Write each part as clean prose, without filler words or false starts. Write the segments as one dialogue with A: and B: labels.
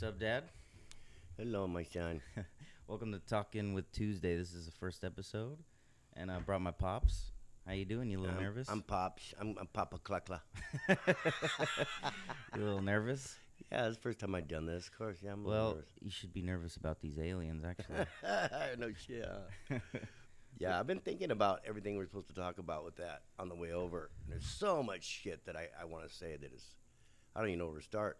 A: What's up, Dad?
B: Hello, my son.
A: Welcome to Talkin with Tuesday. This is the first episode, and I brought my pops. How you doing? You a little nervous?
B: I'm Pops. I'm Papa Cluckla.
A: You a little nervous?
B: Yeah, it's the first time I've done this. Of course, yeah, I'm a
A: Well,
B: little
A: you should be nervous about these aliens, actually.
B: nervous. No shit. Yeah, I've been thinking about everything we're supposed to talk about with that on the way over. And there's so much shit that I want to say that is, I don't even know where to start.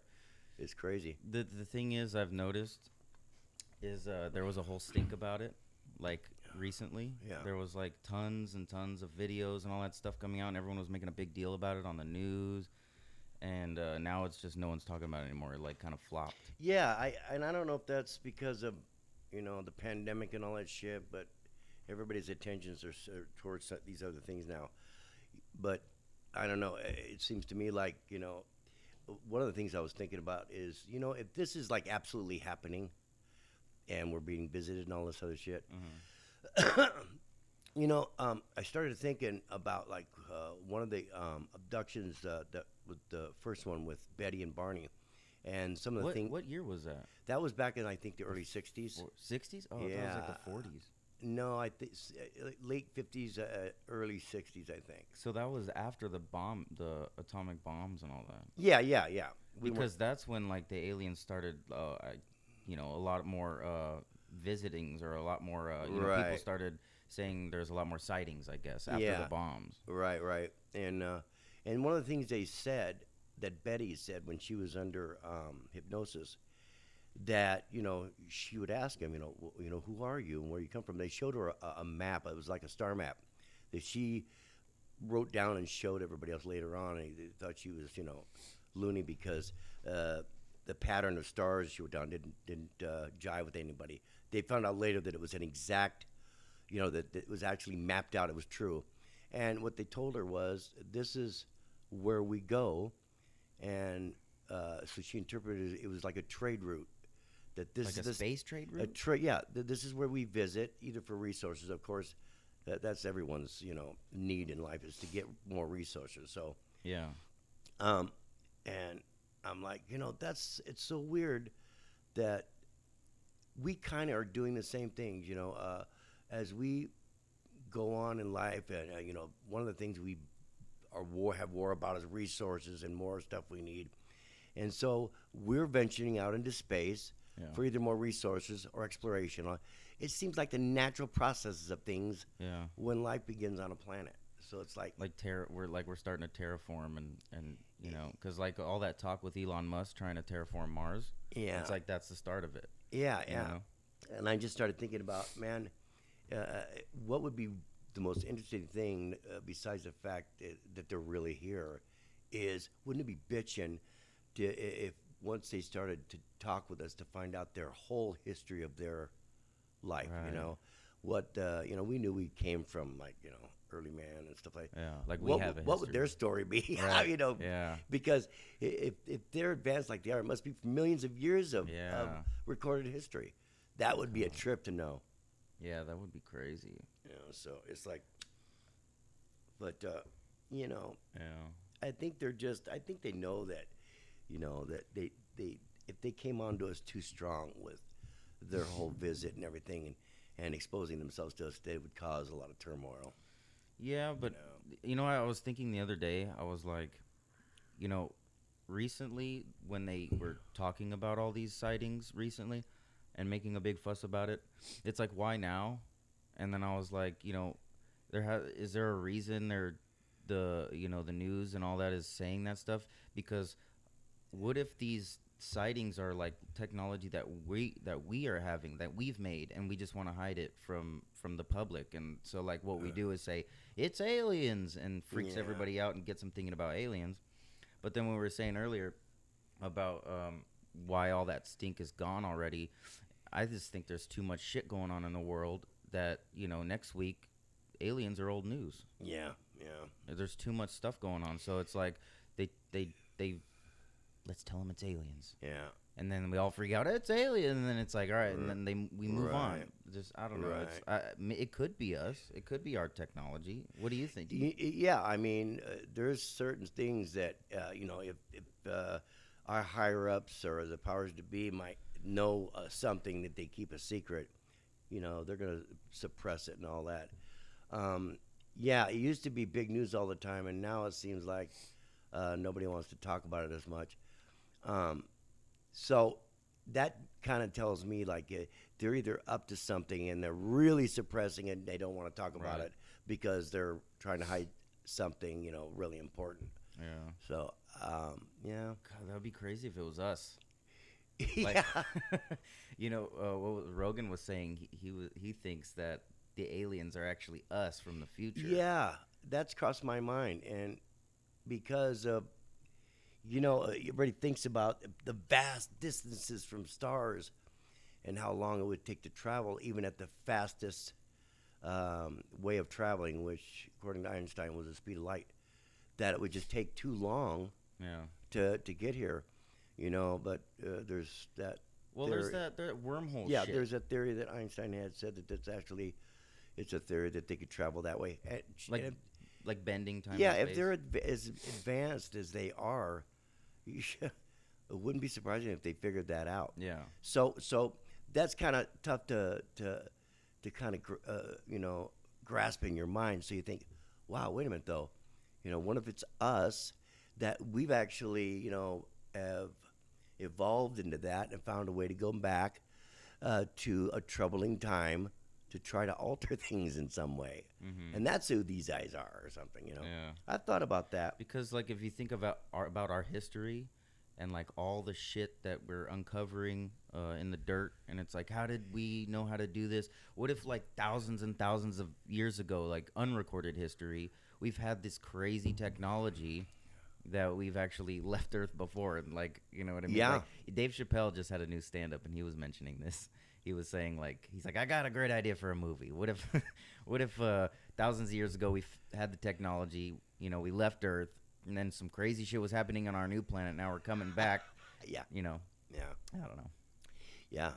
B: It's crazy.
A: The thing is, I've noticed is there was a whole stink about it, like recently.
B: Yeah.
A: There was like tons and tons of videos and all that stuff coming out, and everyone was making a big deal about it on the news. And now it's just no one's talking about it anymore. It like kind of flopped.
B: Yeah, I don't know if that's because of, the pandemic and all that shit, but everybody's attentions are towards these other things now. But I don't know. It seems to me like, one of the things I was thinking about is, if this is like absolutely happening and we're being visited and all this other shit, I started thinking about like one of the abductions that was the first one with Betty and Barney, and some of the things.
A: What year was that?
B: That was back in I think the early '60s.
A: 60s? Oh, that was like the 40s.
B: No, I think late '50s, early '60s, I think.
A: So that was after the atomic bombs and all that.
B: Yeah.
A: Because that's when like the aliens started, a lot more visitings or a lot more,
B: Right.
A: people started saying there's a lot more sightings, I guess, after the bombs.
B: Right. And one of the things they said that Betty said when she was under hypnosis, that she would ask him, who are you and where you come from. They showed her a map. It was like a star map that she wrote down and showed everybody else later on. And they thought she was loony because the pattern of stars she wrote down didn't jive with anybody. They found out later that it was an exact, that it was actually mapped out. It was true. And what they told her was, this is where we go. And so she interpreted it was like a trade route. That this
A: Like
B: is
A: a space trade route?
B: This is where we visit, either for resources. Of course, that's everyone's need in life, is to get more resources. So
A: Yeah.
B: and I'm like, it's so weird that we kind of are doing the same things, as we go on in life. And one of the things we have war about is resources and more stuff we need. And so we're venturing out into space for either more resources or exploration. It seems like the natural processes of things when life begins on a planet. So it's like
A: we're starting to terraform and because like all that talk with Elon Musk trying to terraform Mars.
B: Yeah,
A: it's like that's the start of it.
B: Yeah.
A: know?
B: And I just started thinking about, man, what would be the most interesting thing besides the fact that they're really here is, wouldn't it be bitching if once they started to talk with us to find out their whole history of their life,
A: Right.
B: what we knew we came from, like, early man and stuff like that.
A: Yeah, like we have a
B: what would
A: history.
B: their story be?
A: Right. Yeah.
B: Because if they're advanced like they are, it must be millions of years of recorded history. That would be a trip to know.
A: Yeah, that would be crazy.
B: So it's like, but
A: Yeah.
B: I think I think they know that, that they if they came on to us too strong with their whole visit and everything, and exposing themselves to us, they would cause a lot of turmoil.
A: Yeah, but I was thinking the other day, I was like, recently when they were talking about all these sightings recently and making a big fuss about it, it's like, why now? And then I was like, is there a reason the news and all that is saying that stuff? Because what if these sightings are like technology that we are having, that we've made, and we just want to hide it from the public? And so like what we do is say it's aliens and freaks everybody out and gets them thinking about aliens. But then when we were saying earlier about why all that stink is gone already, I just think there's too much shit going on in the world that next week aliens are old news.
B: Yeah.
A: There's too much stuff going on, so it's like they let's tell them it's aliens.
B: Yeah.
A: And then we all freak out, it's alien, and then it's like, all right, and then we move on. Just, I don't know.
B: Right.
A: It could be us. It could be our technology. What do you think?
B: Yeah, I mean, there's certain things that if our higher ups or the powers to be might know something that they keep a secret, they're going to suppress it and all that. Yeah, it used to be big news all the time, and now it seems like nobody wants to talk about it as much. Um, so that kind of tells me like they're either up to something and they're really suppressing it and they don't want to talk about
A: Right.
B: it because they're trying to hide something, really important.
A: Yeah.
B: So, yeah.
A: God, that would be crazy if it was us.
B: Yeah.
A: Like, what Rogan was saying. He thinks that the aliens are actually us from the future.
B: Yeah, that's crossed my mind. And because everybody thinks about the vast distances from stars and how long it would take to travel, even at the fastest way of traveling, which, according to Einstein, was the speed of light, that it would just take too long
A: Yeah.
B: to get here, But there's that.
A: Well,
B: theory.
A: there's that wormhole
B: Yeah,
A: shit.
B: there's a theory that Einstein had said that it's a theory that they could travel that way.
A: Like bending time.
B: Yeah,
A: and
B: if
A: space.
B: they're as advanced as they are, it wouldn't be surprising if they figured that out.
A: Yeah.
B: So that's kind of tough to kind of grasp in your mind. So you think, wow, wait a minute though, what if it's us that we've actually have evolved into that and found a way to go back to a troubling time to try to alter things in some way, and that's who these guys are, or something.
A: Yeah.
B: I thought about that.
A: Because like if you think about our history and like all the shit that we're uncovering in the dirt, and it's like, how did we know how to do this? What if like thousands and thousands of years ago, like unrecorded history, we've had this crazy technology that we've actually left Earth before, and like, you know what I mean?
B: Yeah.
A: Like, Dave Chappelle just had a new stand-up, and he was mentioning this. He was saying he's like, I got a great idea for a movie. What if, what if thousands of years ago we had the technology, we left Earth, and then some crazy shit was happening on our new planet. Now we're coming back.
B: Yeah.
A: Yeah, I don't know.
B: Yeah.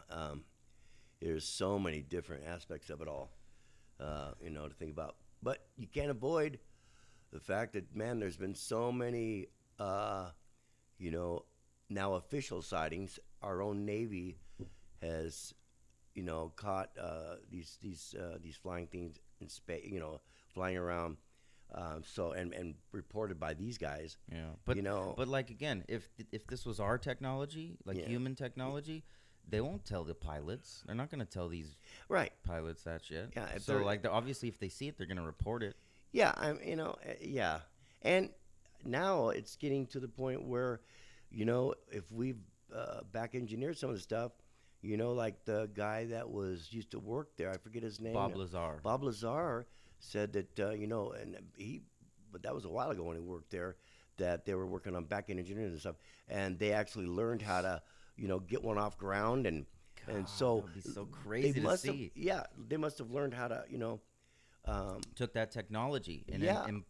B: There's so many different aspects of it all, to think about. But you can't avoid the fact that, man, there's been so many, now official sightings. Our own Navy has, caught these flying things in space, flying around. And reported by these guys.
A: Yeah, but
B: but
A: like again, if this was our technology, like human technology, they won't tell the pilots. They're not going to tell these
B: right
A: pilots that shit.
B: Yeah,
A: so like obviously if they see it, they're going to report it.
B: Yeah, yeah, and now it's getting to the point where, if we've back engineered some of the stuff, like the guy that used to work there, I forget his name.
A: Bob Lazar.
B: Bob Lazar said that but that was a while ago when he worked there, that they were working on back end engineering and stuff, and they actually learned how to get one off ground, and so
A: that would be so crazy
B: they
A: to
B: must
A: see.
B: they must have learned how to
A: took that technology and then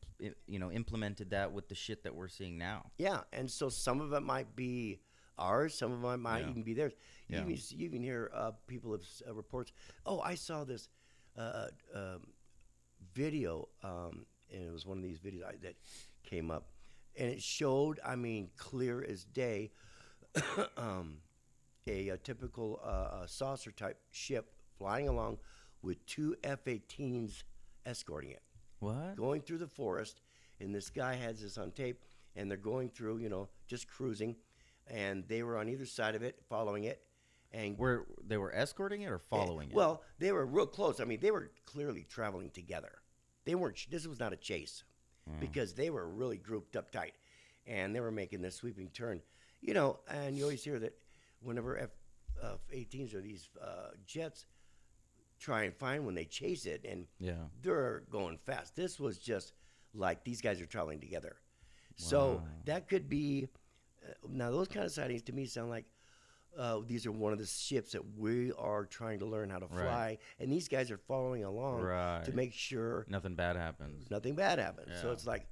A: implemented that with the shit that we're seeing now.
B: Yeah, and so some of it might be ours, some of it might even be theirs.
A: Yeah.
B: You even hear people have reports. Oh, I saw this video, and it was one of these videos that came up, and it showed, clear as day, a typical saucer type ship flying along with two F-18s escorting it.
A: What?
B: Going through the forest, and this guy has this on tape, and they're going through, just cruising, and they were on either side of it, following it, and
A: They were escorting it or following it?
B: well, they were real close. They were clearly traveling together. They weren't. This was not a chase, because they were really grouped up tight, and they were making this sweeping turn, And you always hear that whenever F-18s or these jets try and find when they chase it, and they're going fast. This was just like these guys are traveling together. So that could be now those kind of sightings to me sound like these are one of the ships that we are trying to learn how to fly,
A: Right.
B: and these guys are following along
A: Right.
B: to make sure
A: Nothing bad happens.
B: nothing bad happens. So
A: Yeah.
B: it's like,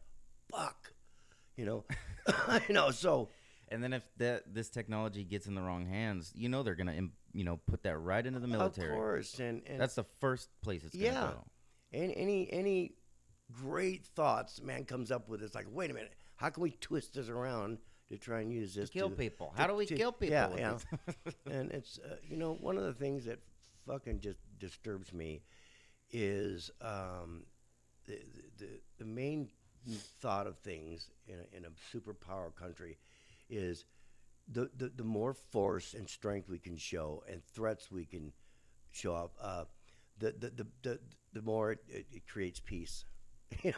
B: fuck, So
A: And then if this technology gets in the wrong hands, they're gonna put that right into the military.
B: of course, and
A: That's the first place it's gonna
B: Yeah.
A: go.
B: and any great thoughts man comes up with, it's like, wait a minute, how can we twist this around to try and use this
A: to kill people. How do we kill people?
B: Yeah,
A: with
B: yeah.
A: this?
B: And it's one of the things that fucking just disturbs me is the, the main thought of things in a superpower country is the more force and strength we can show and threats we can show up, the more it creates peace. you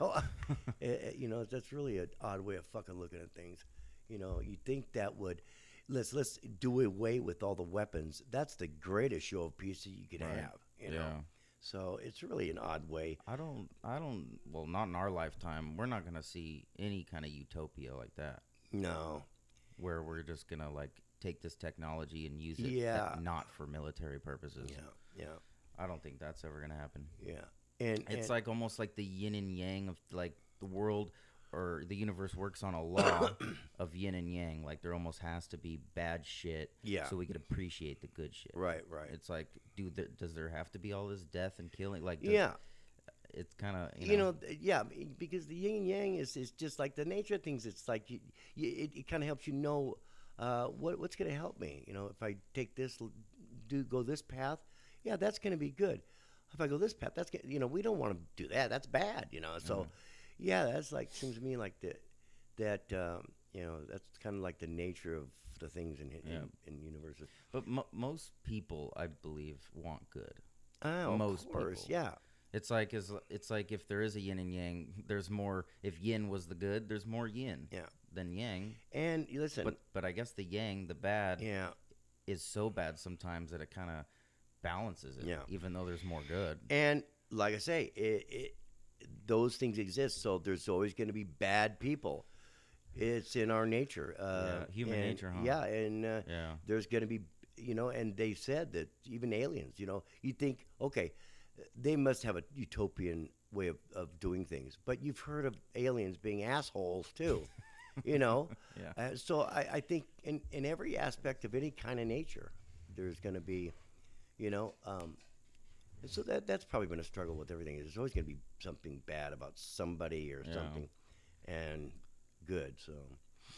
B: know, that's really an odd way of fucking looking at things. You think that would let's do away with all the weapons. That's the greatest show of peace that you can
A: Right.
B: have. You
A: Yeah.
B: know, so it's really an odd way.
A: I don't. Well, not in our lifetime. We're not gonna see any kind of utopia like that,
B: No,
A: where we're just gonna like take this technology and use it,
B: Yeah.
A: not for military purposes.
B: yeah,
A: I don't think that's ever gonna happen.
B: yeah, and
A: It's like almost like the yin and yang of like the world or the universe works on a law of yin and yang. Like there almost has to be bad shit,
B: Yeah.
A: so we could appreciate the good shit.
B: right.
A: It's like, does there have to be all this death and killing? Like,
B: Yeah,
A: it's kind of
B: yeah, because the yin and yang is just like the nature of things. It's like it kind of helps you know what's going to help me. If I take this, go this path, yeah, that's going to be good. If I go this path, that's we don't want to do that. That's bad. So yeah, that's like seems to me like that's kind of like the nature of the things in universes.
A: But most people, I believe, want good.
B: Oh,
A: Most
B: of course,
A: people.
B: yeah.
A: It's like if there is a yin and yang, there's more. If yin was the good, there's more yin
B: Yeah.
A: than yang.
B: And you listen,
A: But I guess the yang, the bad,
B: yeah.
A: is so bad sometimes that it kind of balances it.
B: Yeah.
A: Even though there's more good.
B: And like I say, those things exist, so there's always going to be bad people. It's in our nature.
A: Human nature, huh?
B: Yeah, and
A: Yeah.
B: there's going to be, and they said that even aliens, you think, okay, they must have a utopian way of doing things, but you've heard of aliens being assholes too,
A: Yeah.
B: So I think in every aspect of any kind of nature, there's going to be, so that's probably been a struggle with everything. There's always going to be something bad about somebody or
A: Yeah.
B: something, and good. So,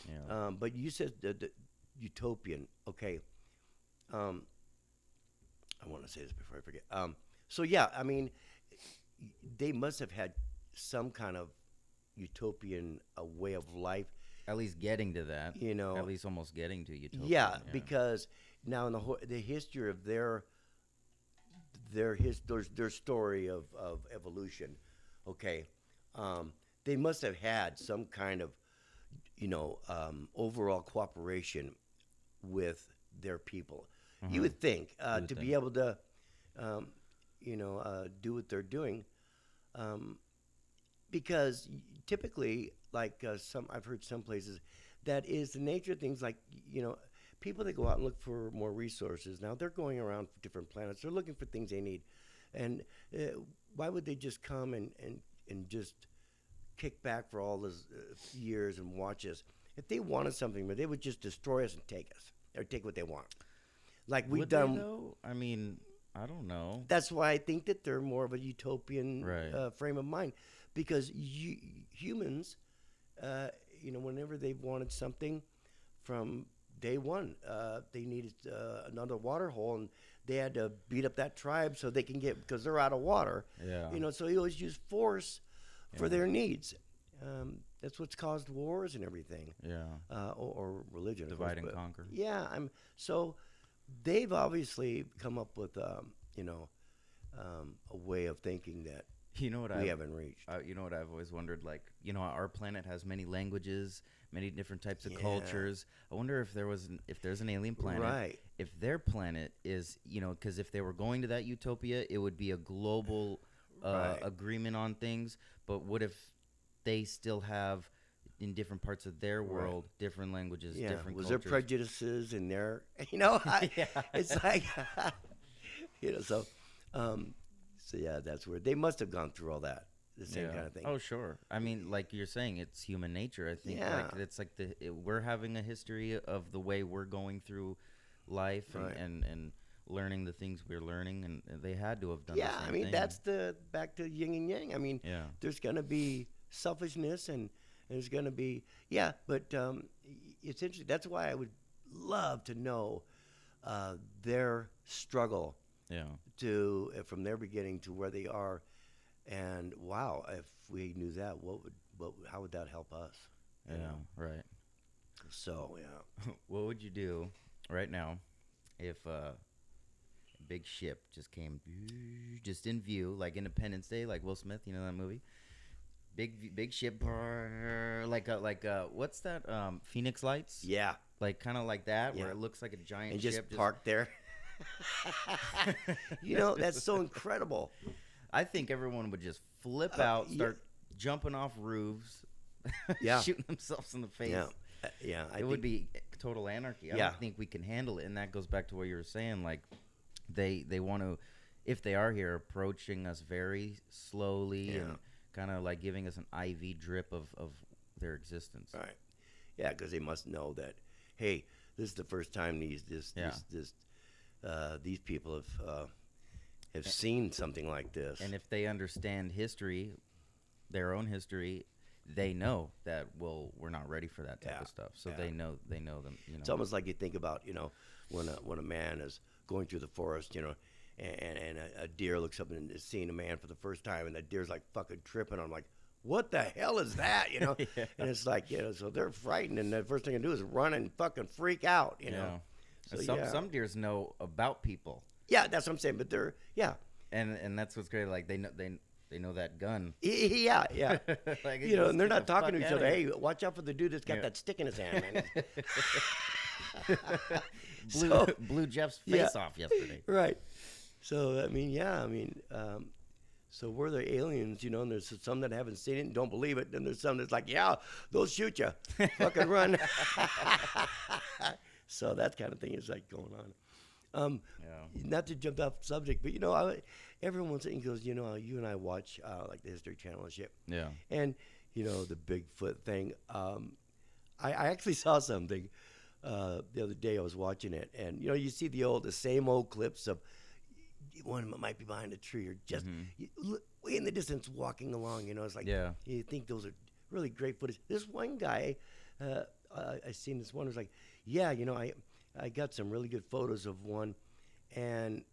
A: Yeah.
B: but you said the utopian. Okay. I want to say this before I forget. So yeah, I mean, they must have had some kind of utopian way of life.
A: At least getting to that.
B: You
A: At least almost getting to utopia.
B: Yeah, because now in the history of their story of evolution, okay, they must have had some kind of overall cooperation with their people. You would think to be able to do what they're doing, because typically, like I've heard some places, that is the nature of things. Like people that go out and look for more resources. Now they're going around for different planets. They're looking for things they need, and why would they just come and just kick back for all those years and watch us? If they wanted something, but they would just destroy us and take us, or take what they want. Like we've
A: Would
B: done.
A: they, though? I mean, I don't know.
B: That's why I think that they're more of a utopian
A: Right.
B: frame of mind, because humans, whenever they've wanted something from day one, they needed another water hole, and they had to beat up that tribe so they can get, because they're out of water.
A: Yeah.
B: So they always use force for
A: Yeah.
B: their needs. That's what's caused wars and everything,
A: Yeah.
B: or religion. of course,
A: Divide and
B: but-
A: conquer.
B: Yeah, so they've obviously come up with a way of thinking that
A: You know what
B: we haven't reached.
A: You know what I've always wondered? Like, our planet has many languages, many different types of
B: Yeah.
A: cultures. I wonder if there's an alien planet.
B: Right.
A: If their planet is, because if they were going to that utopia, it would be a global
B: Right.
A: agreement on things. But what if they still have, in different parts of their world, different languages,
B: Yeah,
A: different
B: was
A: cultures?
B: there prejudices in there?
A: Yeah.
B: It's like, so yeah, that's where they must have gone through all that, the same
A: Yeah.
B: kind of thing.
A: Oh, sure. I mean, like you're saying, it's human nature. I think
B: Yeah.
A: like it's like we're having a history of the way we're going through life
B: Right.
A: and learning the things we're learning, and they had to have done.
B: Yeah,
A: the same
B: I mean
A: thing.
B: that's back to yin and yang. I mean,
A: Yeah.
B: there's gonna be selfishness and there's gonna be but it's interesting. That's why I would love to know their struggle
A: Yeah.
B: to from their beginning to where they are. And wow, if we knew that, how would that help us? You
A: Yeah.
B: know?
A: Right.
B: So yeah.
A: What would you do right now if a big ship just came just in view, like Independence Day, like Will Smith, you know that movie? Big ship, what's that? Phoenix Lights,
B: Yeah.
A: like kind of like that, where
B: Yeah.
A: it looks like a giant
B: And
A: ship.
B: just parked there. That's so incredible.
A: I think everyone would just flip
B: Uh,
A: out,
B: yeah.
A: start jumping off roofs,
B: Yeah.
A: shooting themselves in the face.
B: Yeah. Yeah.
A: It would be total anarchy. I
B: Yeah.
A: don't think we can handle it, and that goes back to what you were saying. Like, they want to, if they are here, approaching us very slowly
B: Yeah.
A: and kind of like giving us an IV drip of their existence.
B: Right. Yeah, because they must know that, hey, this is the first time these people have seen something like this.
A: And if they understand history, their own history, they know that we're not ready for that type
B: Yeah.
A: of stuff. So
B: Yeah.
A: they know them.
B: It's almost like you think about, when a man is going through the forest, and a deer looks up and is seeing a man for the first time, and that deer's like fucking tripping. I'm like, what the hell is that?
A: Yeah.
B: And it's like, so they're frightened, and the first thing they do is run and fucking freak out,
A: Yeah.
B: So
A: And some deers know about people,
B: yeah, that's what I'm saying. But they're, yeah,
A: and that's what's great. Like they know that gun.
B: yeah.
A: Like,
B: And they're
A: get
B: not
A: the
B: talking to
A: fuck
B: each other.
A: outta
B: Hey, watch out for the dude that's got
A: Yeah.
B: that stick in his hand, man.
A: Blew Jeff's
B: Yeah.
A: face off yesterday.
B: Right. So so we're the aliens, and there's some that haven't seen it and don't believe it, and there's some that's like, yeah, they'll shoot you, fucking run. So that kind of thing is like going on.
A: Yeah.
B: Not to jump off subject, but everyone goes, you and I watch like the History Channel and shit,
A: Yeah.
B: and the Bigfoot thing. I actually saw something the other day. I was watching it, and you see the same old clips of one might be behind a tree or just way in the distance walking along. It's like,
A: Yeah.
B: you think those are really great footage. This one guy, I seen this one was like, yeah, I got some really good photos of one, and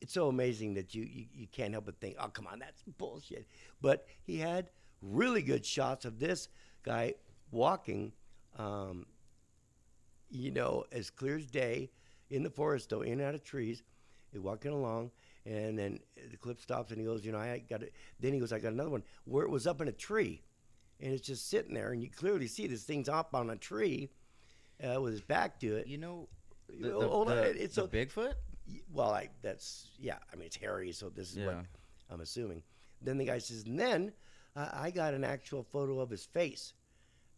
B: it's so amazing that you can't help but think, oh, come on, that's bullshit. But he had really good shots of this guy walking, as clear as day in the forest, though, in and out of trees. He's walking along, and then the clip stops, and he goes, I got it. Then he goes, I got another one where it was up in a tree, and it's just sitting there, and you clearly see this thing's up on a tree with his back to it. Hold on, it's
A: the Bigfoot.
B: Well, that's, yeah. I mean, it's hairy, so this is what
A: Yeah.
B: I'm assuming. Then the guy says, and then I got an actual photo of his face.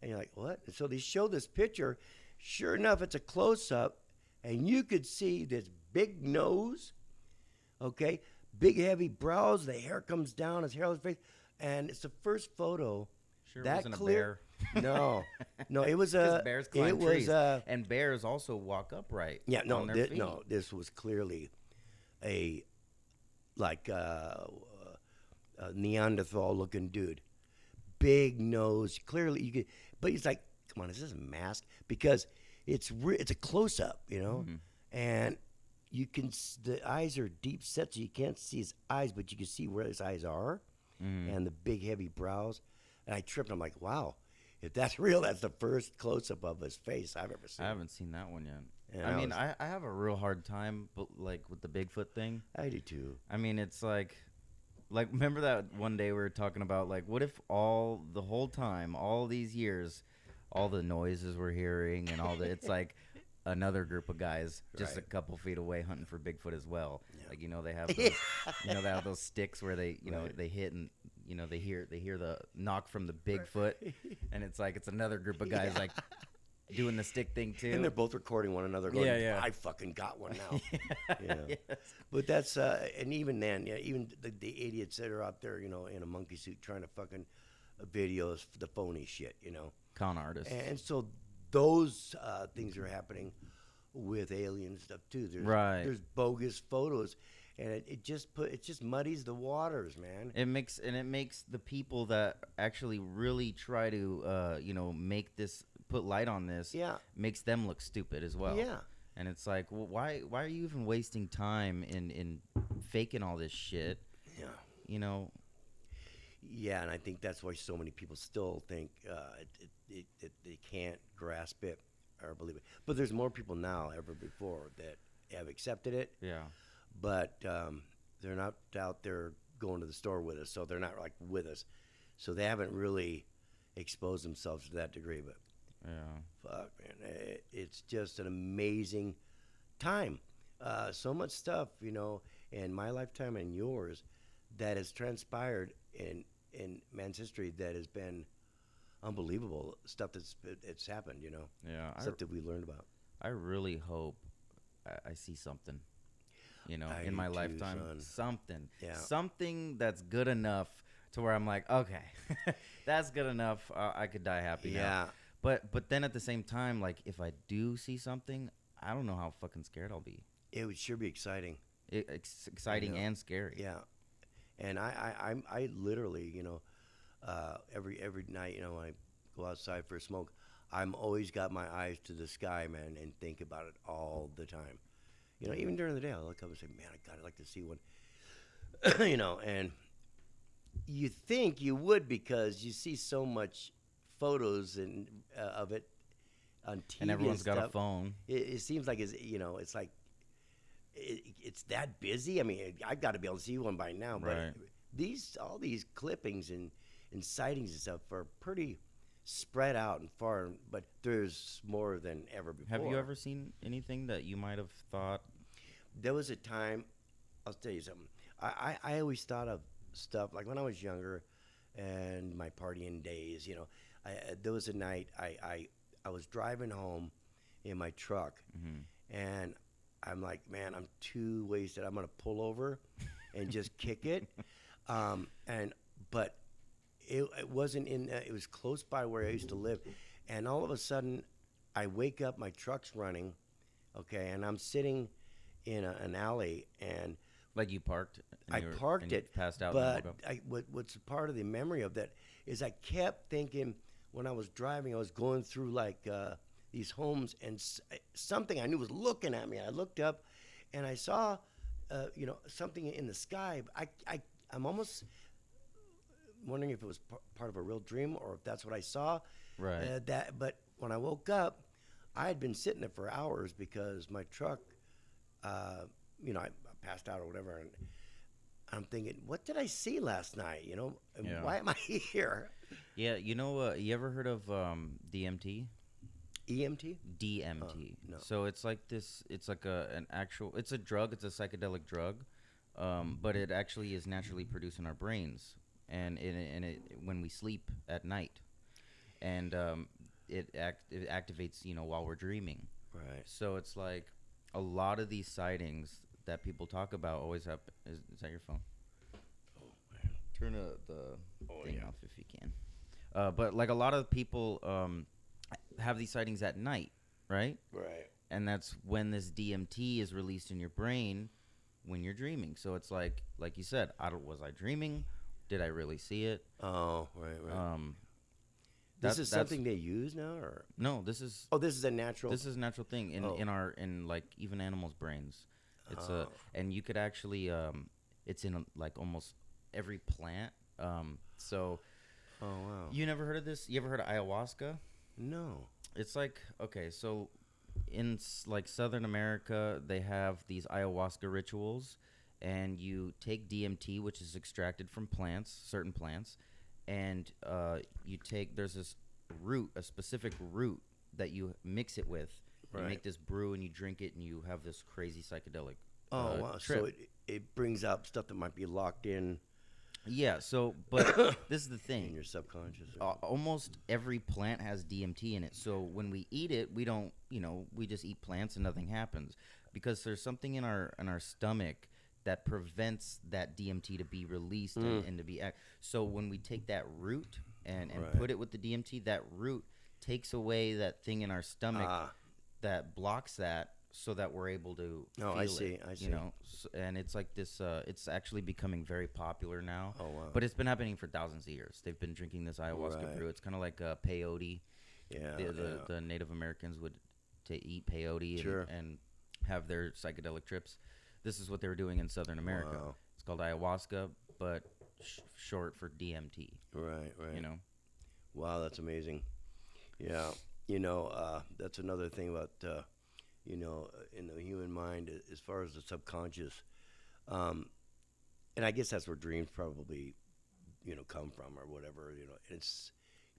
B: And you're like, what? And so they show this picture. Sure enough, it's a close-up, and you could see this big nose, okay, big heavy brows, the hair comes down, his hairless face, and it's the first photo
A: Sure,
B: that
A: wasn't
B: clear.
A: a bear.
B: No, it was
A: 'Cause bears climb
B: it
A: trees,
B: was
A: and bears also walk upright.
B: yeah,
A: on their feet.
B: this was clearly a Neanderthal-looking dude, big nose. Clearly, you could, but he's like, "Come on, is this a mask?" Because it's a close-up, and you can the eyes are deep set, so you can't see his eyes, but you can see where his eyes are, and the big heavy brows. And I tripped. I'm like, "Wow, if that's real, that's the first close-up of his face I've ever seen."
A: I haven't seen that one yet.
B: And
A: I mean, I have a real hard time, like with the Bigfoot thing.
B: I do too.
A: I mean, it's like remember that one day we were talking about, like, what if the whole time, all these years, all the noises we're hearing and all the, it's like another group of guys just
B: Right.
A: a couple feet away hunting for Bigfoot as well.
B: Yeah.
A: Like, they have those, they have those sticks where they,
B: Right.
A: they hit and, they hear the knock from the Bigfoot, and it's like it's another group of guys like doing the stick thing too.
B: And they're both recording one another going,
A: Yeah.
B: I fucking got one now.
A: Yes.
B: But that's, and even then, even the idiots that are out there, in a monkey suit trying to fucking video the phony shit,
A: Con artists.
B: And so those things are happening with alien stuff too.
A: Right.
B: There's bogus photos, and it just muddies the waters, man.
A: It makes the people that actually really try to make this put light on this
B: Yeah.
A: makes them look stupid as well.
B: Yeah.
A: And it's like, well, why are you even wasting time in faking all this shit?
B: Yeah.
A: You know?
B: Yeah, and I think that's why so many people still think they can't grasp it or believe it. But there's more people now ever before that have accepted it.
A: Yeah.
B: But they're not out there going to the store with us, so they're not like with us. So they haven't really exposed themselves to that degree. But
A: Yeah.
B: fuck, man, it's just an amazing time. So much stuff, in my lifetime and yours that has transpired in man's history that has been unbelievable stuff it's happened,
A: Yeah.
B: stuff that we learned about.
A: I really hope I see something,
B: I
A: in
B: do
A: my
B: too,
A: lifetime.
B: son.
A: Something.
B: Yeah.
A: Something that's good enough to where I'm like, okay, that's good enough. I could die happy now.
B: Yeah.
A: But then at the same time, like, if I do see something, I don't know how fucking scared I'll be.
B: It would sure be exciting.
A: It's exciting and scary.
B: Yeah. And I literally, every night, when I go outside for a smoke, I'm always got my eyes to the sky, man, and think about it all the time. Even during the day, I'll look up and say, man, I'd like to see one. And you think you would because you see so much photos of it on TV
A: And everyone's got a
B: stuff.
A: phone.
B: It seems like it's like it's that busy. I mean, I've got to be able to see one by now. But
A: Right.
B: all these clippings and sightings and stuff are pretty spread out and far. But there's more than ever before.
A: Have you ever seen anything that you might have thought?
B: There was a time. I'll tell you something. I always thought of stuff like when I was younger, and my partying days. There was a night I was driving home in my truck, and I'm like, man, I'm too wasted. I'm gonna pull over and just kick it. But it wasn't in. It was close by where I used to live, and all of a sudden, I wake up. My truck's running, okay, and I'm sitting in an alley, and
A: Like you parked? And
B: I parked
A: and you
B: it,
A: passed out. And
B: but
A: then woke up?
B: what's a part of the memory of that is I kept thinking when I was driving, I was going through like these homes, and something I knew was looking at me. I looked up, and I saw, something in the sky. I'm almost wondering if it was part of a real dream or if that's what I saw.
A: Right.
B: But when I woke up, I had been sitting there for hours because my truck, I passed out or whatever, and I'm thinking, what did I see last night? And
A: Yeah.
B: why am I here?
A: Yeah, you ever heard of DMT?
B: EMT?
A: DMT.
B: No.
A: So it's like this. It's like it's a drug. It's a psychedelic drug, but it actually is naturally produced in our brains, and when we sleep at night, and it activates while we're dreaming.
B: Right.
A: So it's like a lot of these sightings that people talk about always happen. Is that your phone?
B: Oh, man.
A: Turn the thing
B: yeah.
A: off if you can. But like a lot of people have these sightings at night, right?
B: Right.
A: And that's when this DMT is released in your brain when you're dreaming. So it's like you said, was I dreaming? Did I really see it?
B: Oh, right.
A: That's
B: This is something they use now, or
A: no. This is
B: this is a natural.
A: this is a natural thing in like even animals' brains. It's and you could actually it's in like almost every plant. So
B: Oh wow.
A: you never heard of this? You ever heard of ayahuasca?
B: No.
A: It's like, okay, so in like Southern America, they have these ayahuasca rituals, and you take DMT, which is extracted from certain plants, and there's this root, a specific root that you mix it with. You
B: Right.
A: make this brew and you drink it, and you have this crazy psychedelic
B: Oh wow.
A: trip.
B: So it brings up stuff that might be locked in
A: Yeah, so, but this is the
B: in
A: thing.
B: your subconscious.
A: Almost every plant has DMT in it. So when we eat it, we don't, we just eat plants and nothing happens because there's something in our stomach that prevents that DMT to be released and to be so when we take that root and
B: Right.
A: put it with the DMT, that root takes away that thing in our stomach that blocks that so that we're able to
B: Oh,
A: feel
B: I see,
A: it,
B: I see.
A: and it's like this it's actually becoming very popular now.
B: Oh wow.
A: But it's been happening for thousands of years. They've been drinking this ayahuasca
B: Right.
A: brew. It's kind of like peyote.
B: Yeah,
A: The Native Americans would eat peyote
B: Sure.
A: and have their psychedelic trips. This is what they were doing in Southern America.
B: Wow.
A: It's called ayahuasca, but short for DMT.
B: Right.
A: You know.
B: Wow, that's amazing. Yeah, that's another thing about in the human mind as far as the subconscious, um, and I guess that's where dreams probably come from or whatever. And it's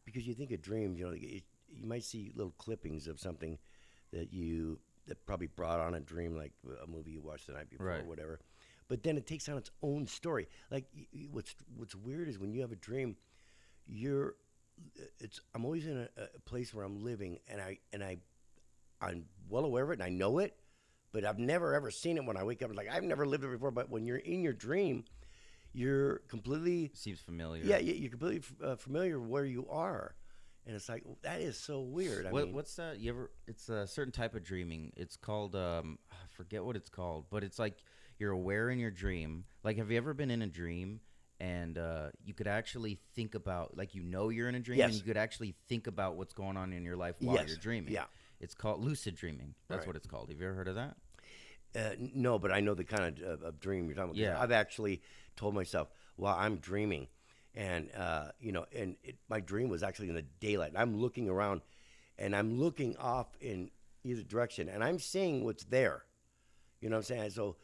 B: because you think of dreams, you might see little clippings of something that probably brought on a dream, like a movie you watched the night before
A: Right.
B: or whatever. But then it takes on its own story. Like what's weird is when you have a dream, you're I'm always in a place where I'm living, and I'm well aware of it and I know it, but I've never ever seen it when I wake up. It's like I've never lived it before. But when you're in your dream, you're completely
A: Seems familiar.
B: yeah, you're completely familiar where you are, and it's like that is so weird. I mean,
A: What's that? You ever? It's a certain type of dreaming. It's called I forget what it's called, but it's like you're aware in your dream. Like, have you ever been in a dream and you could actually think about, like, you're in a dream,
B: Yes.
A: and you could actually think about what's going on in your life while
B: Yes.
A: you're dreaming.
B: Yeah.
A: It's called lucid dreaming. That's
B: Right.
A: what it's called. Have you ever heard of that?
B: No, but I know the kind of dream you're talking about.
A: Yeah.
B: I've actually told myself, well, I'm dreaming. And, my dream was actually in the daylight. I'm looking around, and I'm looking off in either direction, and I'm seeing what's there. You know what I'm saying? So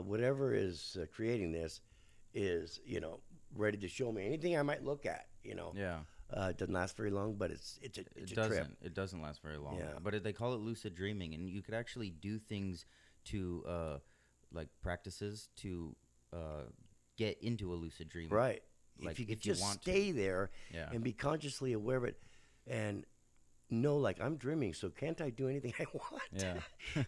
B: whatever is creating this is, ready to show me anything I might look at,
A: Yeah.
B: It doesn't last very long, but it's
A: It
B: a
A: doesn't.
B: trip.
A: It doesn't last very long.
B: Yeah.
A: But they call it lucid dreaming, and you could actually do things to, like, practices to get into a lucid dream.
B: Right.
A: Like,
B: if you could
A: if you
B: just
A: want to.
B: stay there
A: Yeah.
B: and be consciously aware of it and know, like, I'm dreaming, so can't I do anything I want?
A: Yeah.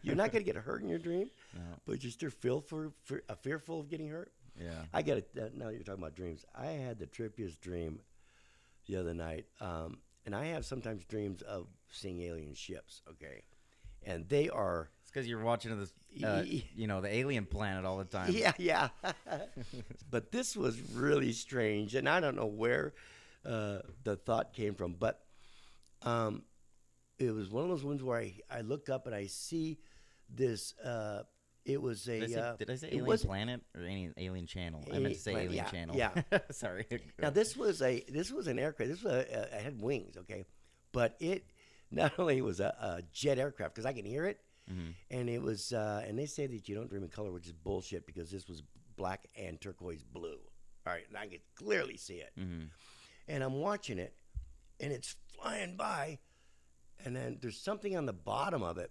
B: You're not going to get hurt in your dream,
A: No.
B: but you're still fearful of getting hurt.
A: Yeah.
B: I get it. Now you're talking about dreams. I had the trippiest dream the other night, and I have sometimes dreams of seeing alien ships, okay? And they are...
A: It's because you're watching this, the alien planet all the time.
B: Yeah. But this was really strange, and I don't know where the thought came from, but it was one of those ones where I look up and I see this. It was a.
A: Did I say
B: it
A: alien
B: was-
A: planet or alien channel? I meant to say alien
B: yeah,
A: channel.
B: yeah.
A: Sorry.
B: Now this was an aircraft. This was it had wings, okay, but it not only was a jet aircraft because I can hear it, and it was and they say that you don't dream in color, which is bullshit because this was black and turquoise blue. All right, and I could clearly see it, and I'm watching it, and it's flying by, and then there's something on the bottom of it,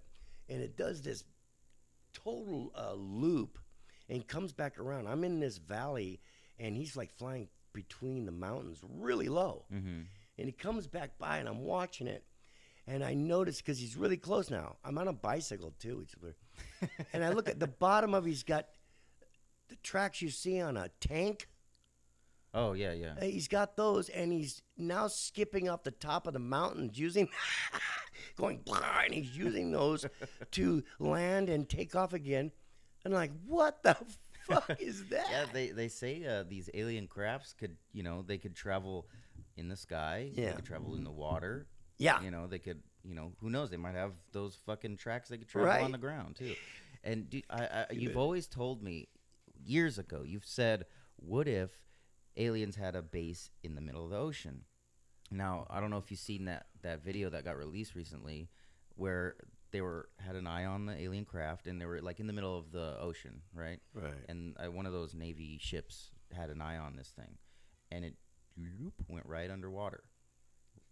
B: and it does this total loop and comes back around. I'm in this valley, and he's like flying between the mountains really low. And he comes back by, and I'm watching it, and I notice because he's really close now. I'm on a bicycle too, which is weird. And I look at the bottom of he's got the tracks you see on a tank.
A: Oh yeah, yeah.
B: He's got those, and he's now skipping off the top of the mountains using, going blah, and he's using those to land and take off again. And I'm like, what the fuck is that?
A: Yeah, they say these alien crafts could, they could travel in the sky.
B: Yeah.
A: They could travel in the water.
B: Yeah.
A: They could, who knows? They might have those fucking tracks they could travel
B: Right.
A: on the ground too. And you've always told me years ago. You've said, what if aliens had a base in the middle of the ocean? Now, I don't know if you've seen that video that got released recently, where they had an eye on the alien craft, and they were like in the middle of the ocean, right?
B: Right.
A: And one of those Navy ships had an eye on this thing, and it went right underwater.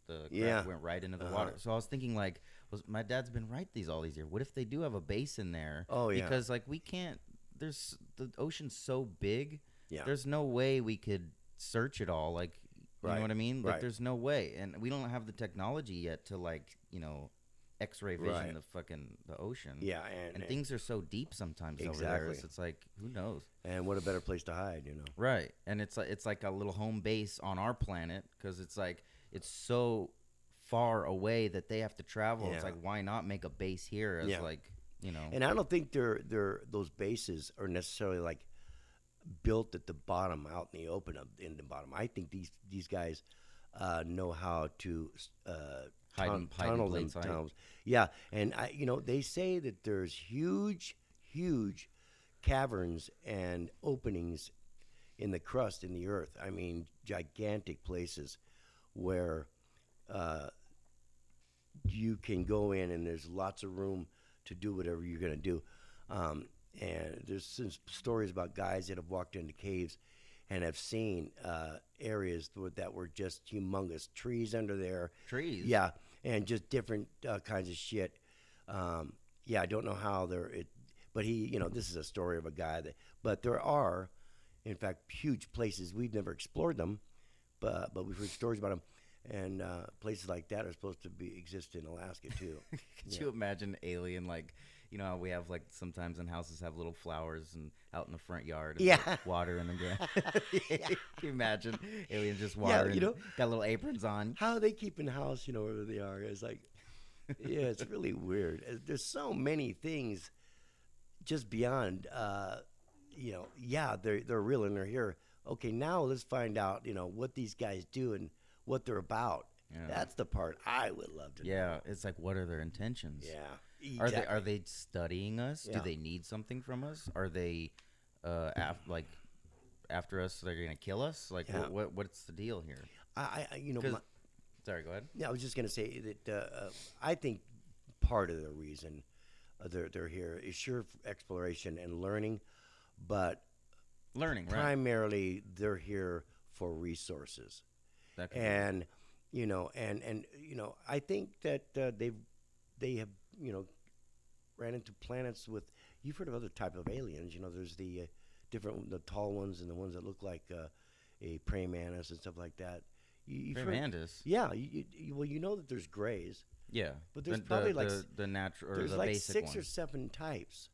A: The craft
B: Yeah.
A: went right into the water. So I was thinking, like, my dad's been right all these years. What if they do have a base in there?
B: Oh, yeah.
A: Because, like, we can't. The ocean's so big.
B: Yeah.
A: There's no way we could search it all. Like, you know
B: Right.
A: what I mean? Like,
B: Right.
A: there's no way, and we don't have the technology yet to, like, X-ray vision
B: Right.
A: the ocean.
B: Yeah,
A: and things are so deep sometimes over
B: Exactly.
A: there. So it's like, who knows?
B: And what a better place to hide,
A: Right, and it's like a little home base on our planet because it's like it's so far away that they have to travel.
B: Yeah.
A: It's like, why not make a base here? As
B: Yeah.
A: like,
B: And I don't think those bases are necessarily like built at the bottom, out in the open, in the bottom. I think these guys know how to
A: hiding
B: tunnels
A: plain
B: and
A: sight.
B: tunnels. Yeah, and they say that there's huge caverns and openings in the crust in the earth. I mean, gigantic places where uh, you can go in and there's lots of room to do whatever you're going to do. Um, and there's some stories about guys that have walked into caves and have seen areas that were just humongous trees under there.
A: Trees.
B: Yeah, and just different kinds of shit. Yeah, I don't know how but this is a story of a guy but there are, in fact, huge places. We've never explored them, but we've heard stories about them. And places like that are supposed to exist in Alaska too.
A: Could you imagine alien, like, how we have, like, sometimes in houses have little flowers and out in the front yard, and like, water in the ground. Can you imagine aliens just watering? Got little aprons on.
B: How they keep in house, wherever they are. It's like, yeah, it's really weird. There's so many things just beyond, yeah, they're real and they're here. Okay, now let's find out, what these guys do and what they're about. Yeah. That's the part I would love to know.
A: Yeah, it's like, what are their intentions?
B: Yeah, exactly.
A: Are they studying us? Yeah. Do they need something from us? Are they after us? They're gonna kill us? Like, what's the deal here?
B: Sorry,
A: go ahead.
B: Yeah, I was just gonna say that I think part of the reason they're here is sure exploration and learning, but primarily they're here for resources. And I think that they have ran into planets with. You've heard of other type of aliens. There's the the tall ones and the ones that look like a praying mantis and stuff like that.
A: Praying mantis.
B: Yeah. You know that there's grays.
A: Yeah,
B: but there's probably
A: the natural or
B: there's
A: the
B: like
A: basic
B: 6
A: ones.
B: or 7 types.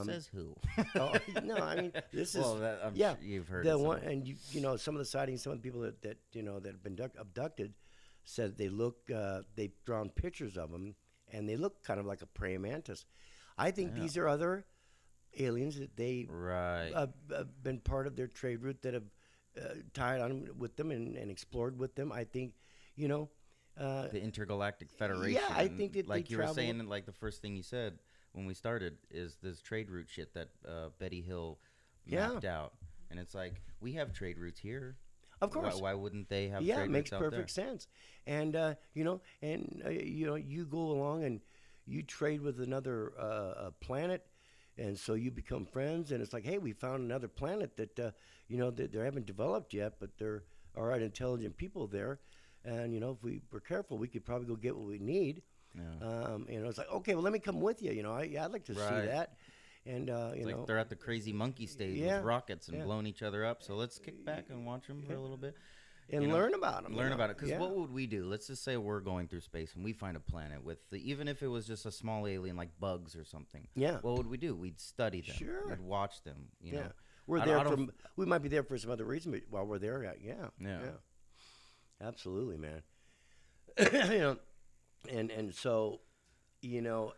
A: Says who?
B: No, I mean this is
A: I'm sure you've heard
B: the one, and some of the sightings, some of the people that have been abducted said they look. They've drawn pictures of them, and they look kind of like a praying mantis. I think these are other aliens that they been part of their trade route that have tied on with them and explored with them. I think
A: the Intergalactic Federation.
B: Yeah, I think that
A: like you were saying, like the first thing you said when we started is this trade route shit that Betty Hill mapped out, and it's like we have trade routes here.
B: Of course.
A: Why wouldn't they have?
B: Yeah,
A: trade
B: it makes
A: routes
B: perfect sense. And you go along and you trade with another planet, and so you become friends. And it's like, hey, we found another planet that that they haven't developed yet, but there are intelligent people there. And if we were careful, we could probably go get what we need. Yeah. It's like, okay, well, let me come with you. I'd like to see that. And
A: like they're at the crazy monkey stage with rockets and blowing each other up. So let's kick back and watch them for a little bit
B: and learn about them.
A: Learn about it, because what would we do? Let's just say we're going through space and we find a planet with even if it was just a small alien like bugs or something.
B: Yeah.
A: What would we do? We'd study them.
B: Sure.
A: We'd watch them. You know.
B: We're there we might be there for some other reason, but while we're there, yeah. Absolutely, man. And so, and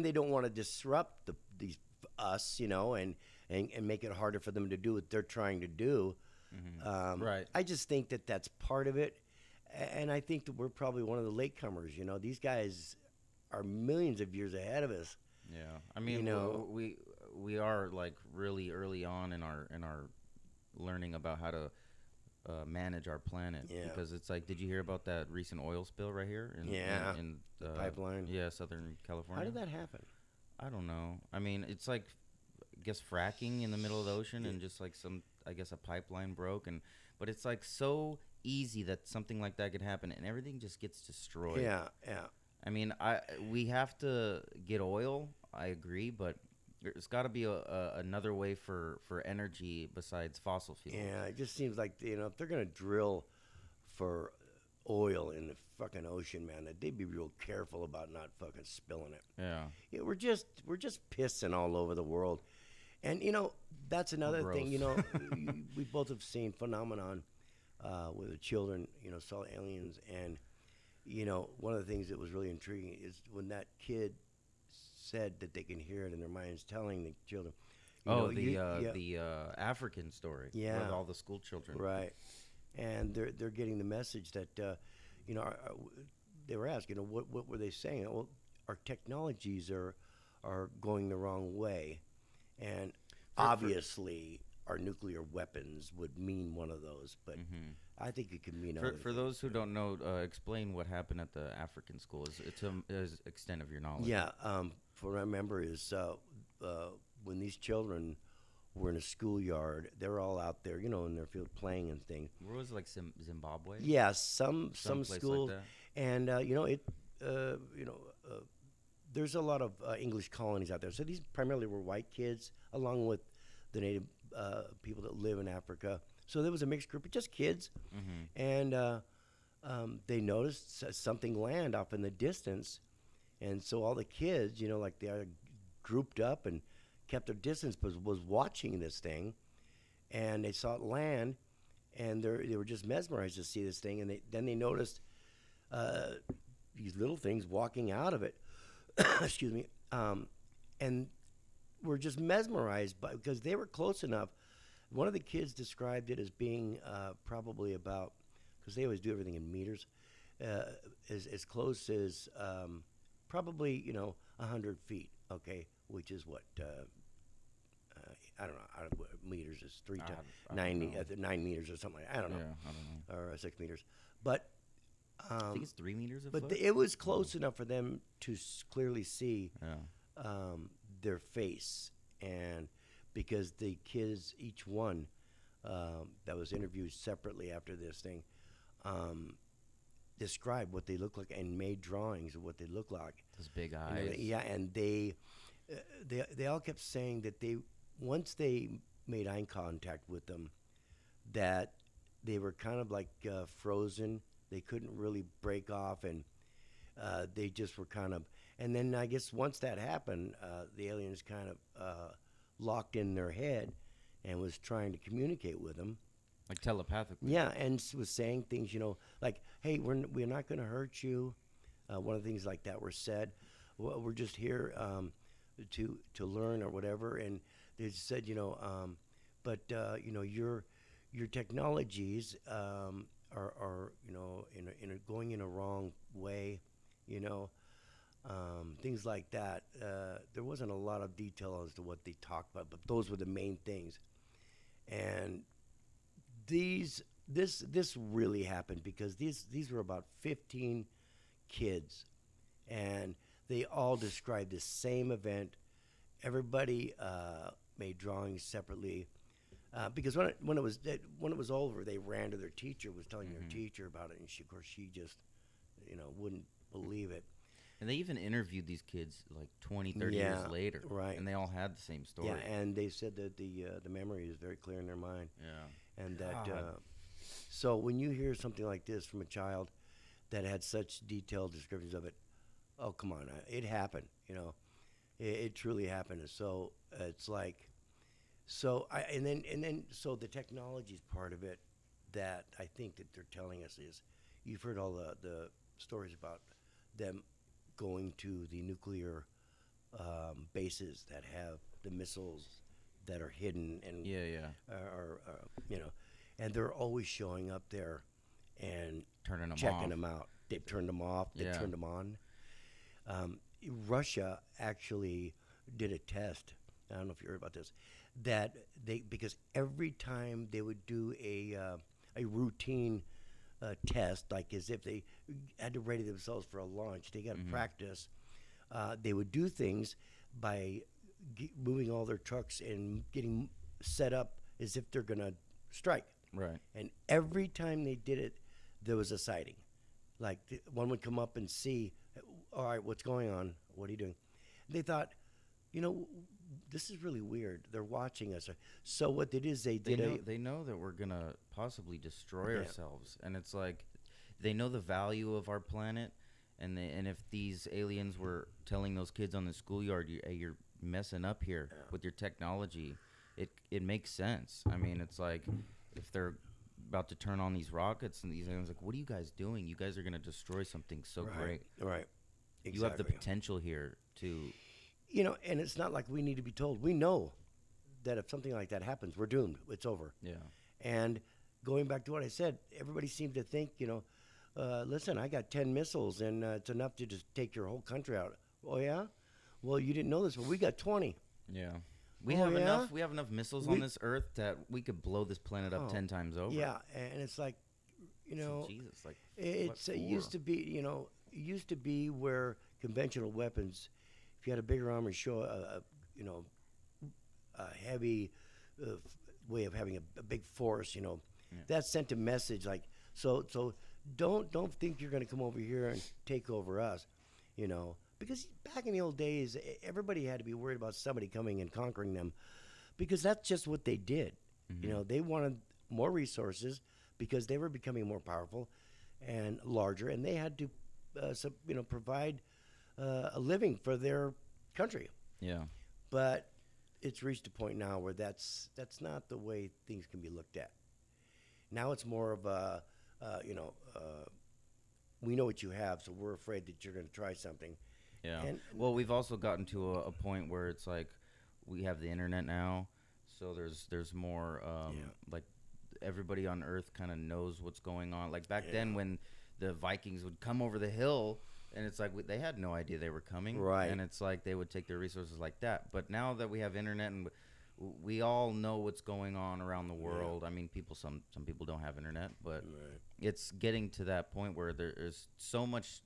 B: they don't want to disrupt us, and make it harder for them to do what they're trying to do.
A: Mm-hmm.
B: I just think that that's part of it, and I think that we're probably one of the latecomers. These guys are millions of years ahead of us.
A: Yeah, I mean, we are like really early on in our learning about how to manage our planet.
B: Yeah.
A: Because it's like, did you hear about that recent oil spill right here in
B: the pipeline?
A: Yeah, Southern California.
B: How did that happen?
A: I don't know. I mean, it's like, I guess fracking in the middle of the ocean, and just like a pipeline broke, but it's like so easy that something like that could happen, and everything just gets destroyed.
B: Yeah.
A: I mean, we have to get oil. I agree, but there's got to be another way for energy besides fossil fuel.
B: Yeah, it just seems like if they're gonna drill for oil in the fucking ocean, man, that they'd be real careful about not fucking spilling it.
A: Yeah,
B: we're just pissing all over the world, and that's another thing. We both have seen phenomenon with the children. Saw aliens, and one of the things that was really intriguing is when that kid said that they can hear it in their minds telling the children.
A: The African story.
B: Yeah.
A: With all the school children.
B: Right. And they're getting the message that you know, they were asked, what were they saying? Well, our technologies are going the wrong way, and
A: For
B: obviously our nuclear weapons would mean one of those, but
A: hmm
B: I think it could mean
A: for
B: other
A: for
B: things.
A: those who don't know, explain what happened at the African school. Is extent of your knowledge.
B: Yeah, from what I remember is when these children were in a schoolyard, they were all out there, in their field playing and things.
A: Where was it, like Zimbabwe?
B: Yeah, some
A: Place like
B: schools,
A: that.
B: and there's a lot of English colonies out there. So these primarily were white kids, along with the native people that live in Africa. So there was a mixed group of just kids,
A: Mm-hmm.
B: and they noticed something land off in the distance, and so all the kids, like they are grouped up and kept their distance, but was watching this thing, and they saw it land, and they were just mesmerized to see this thing, and then they noticed uh, these little things walking out of it. Excuse me, and were just mesmerized because they were close enough. One of the kids described it as being probably about, because they always do everything in meters, as close as probably 100 feet. Okay, which is what I don't know. Meters is three times
A: I don't
B: 90
A: know.
B: 9 meters or something. I don't know,
A: Yeah, I don't know.
B: or 6 meters, but.
A: I think it's 3 meters a
B: But
A: foot.
B: it was close enough for them to clearly see
A: Yeah.
B: their face, and because the kids, each one that was interviewed separately after this thing, described what they look like and made drawings of what they look like.
A: Those big
B: And
A: eyes.
B: yeah, and they all kept saying that once they made eye contact with them, that they were kind of like frozen. They couldn't really break off, and they just were kind of. And then I guess once that happened, the aliens kind of locked in their head and was trying to communicate with them.
A: Like telepathically.
B: Yeah, and was saying things, like, "Hey, we're not going to hurt you." One of the things like that were said. Well, we're just here to learn or whatever, and they said, but your technologies are going in a wrong way, you know, things like that. There wasn't a lot of detail as to what they talked about, but those were the main things. And this really happened because these were about 15 kids, and they all described the same event. Everybody made drawings separately. Because when it was over, they ran to their teacher, was telling their teacher about it, and of course she just, wouldn't believe it.
A: And they even interviewed these kids like 20, 30
B: Yeah,
A: years later.
B: right.
A: And they all had the same story.
B: Yeah, and they said that the memory is very clear in their mind,
A: Yeah.
B: and that
A: God.
B: so when you hear something like this from a child that had such detailed descriptions of it, oh come on, it happened, it truly happened. And so it's like. So so the technology is part of it that I think that they're telling us is, you've heard all the stories about them going to the nuclear bases that have the missiles that are hidden and
A: Yeah, yeah.
B: and they're always showing up there and
A: Turning them
B: checking
A: off.
B: them out. They've turned them off. They've
A: Yeah.
B: turned them on. Russia actually did a test. I don't know if you heard about this. That because every time they would do a routine test, like as if they had to ready themselves for a launch, they got to practice. They would do things by moving all their trucks and getting set up as if they're gonna strike.
A: Right.
B: And every time they did it, there was a sighting. Like one would come up and see, all right, what's going on? What are you doing? They thought, this is really weird. They're watching us. So what they did is they
A: They know that we're gonna possibly destroy
B: Yeah.
A: ourselves, and it's like they know the value of our planet, and if these aliens were telling those kids on the schoolyard, hey, you're messing up here with your technology, it makes sense. I mean, it's like if they're about to turn on these rockets, and these aliens like, what are you guys doing? You guys are gonna destroy something so great.
B: Right. Exactly.
A: You have the potential here to.
B: And it's not like we need to be told. We know that if something like that happens, we're doomed. It's over.
A: Yeah.
B: And going back to what I said, everybody seemed to think, listen, I got 10 missiles, and it's enough to just take your whole country out. Oh, yeah? Well, you didn't know this, but we got 20.
A: Yeah. We
B: Oh,
A: have
B: yeah?
A: enough. We have enough missiles
B: We-
A: on this Earth that we could blow this planet up
B: Oh,
A: 10 times over.
B: Yeah, and it's like, you know,
A: Jesus, like
B: it's
A: what
B: it used
A: for?
B: to be, it used to be where conventional weapons, if you had a bigger arm and show a heavy way of having a big force,
A: Yeah.
B: that sent a message like, so don't think you're going to come over here and take over us, because back in the old days, everybody had to be worried about somebody coming and conquering them, because that's just what they did. They wanted more resources because they were becoming more powerful and larger, and they had to, provide a living for their country.
A: Yeah.
B: But it's reached a point now where that's not the way things can be looked at. Now it's more of a, we know what you have, so we're afraid that you're going to try something.
A: Yeah.
B: And-
A: Well, we've also gotten to a point where it's like we have the internet now, so there's more like everybody on Earth kind of knows what's going on. Like back then when the Vikings would come over the hill, and it's like they had no idea they were coming,
B: Right.
A: And it's like they would take their resources like that. But now that we have internet and we all know what's going on around the world. I mean, some people don't have internet, but it's getting to that point where there's so much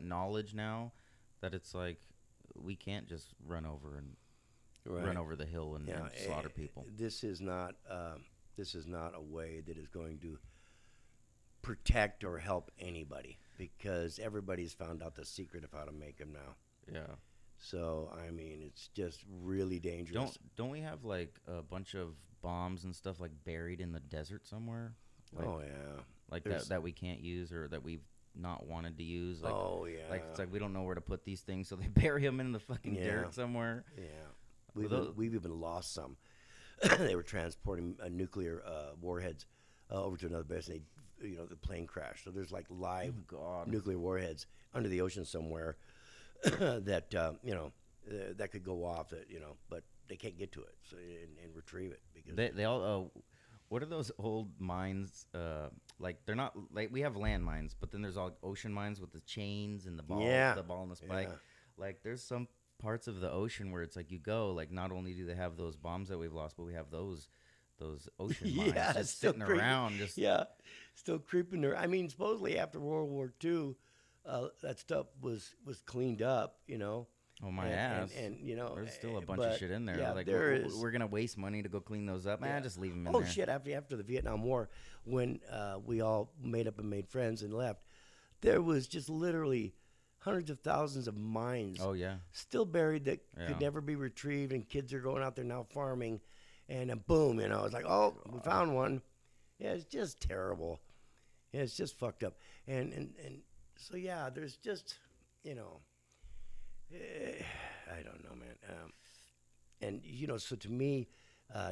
A: knowledge now that it's like we can't just run over the hill and slaughter people.
B: This is not a way that is going to protect or help anybody, because everybody's found out the secret of how to make them now.
A: Yeah.
B: So I mean, it's just really dangerous.
A: Don't we have like a bunch of bombs and stuff like buried in the desert somewhere? Like,
B: Oh yeah.
A: like
B: There's-
A: that we can't use or that we've not wanted to use. Like,
B: Oh yeah.
A: like it's like we don't know where to put these things, so they bury them in the fucking
B: Yeah.
A: dirt somewhere.
B: Yeah.
A: Well,
B: We've even lost some. They were transporting nuclear warheads over to another base, and the plane crashed. So there's like live
A: Oh God.
B: nuclear warheads under the ocean somewhere that that could go off. But they can't get to it and retrieve it because
A: They all. What are those old mines? Like they're not like we have land mines, but then there's all ocean mines with the chains and the ball, the ball and the spike.
B: Yeah.
A: Like there's some parts of the ocean where it's like you go. Like not only do they have those bombs that we've lost, but we have those ocean mines
B: Yeah,
A: just
B: still
A: sitting
B: creeping.
A: around. Just
B: still creeping there. I mean, supposedly after World War II, that stuff was cleaned up.
A: oh my
B: and,
A: ass.
B: and
A: there's still a bunch
B: but,
A: of shit in there.
B: Yeah,
A: Like
B: there is.
A: we're gonna waste money to go clean those up. Man, just leave them in
B: Oh
A: there.
B: shit! After the Vietnam War, when we all made up and made friends and left, there was just literally hundreds of thousands of mines
A: Oh yeah.
B: still buried that
A: Yeah.
B: could never be retrieved, and kids are going out there now farming, and boom, it's like, oh, we found one. Yeah, it's just terrible. Yeah, it's just fucked up, and so yeah, there's just I don't know, man. And so to me,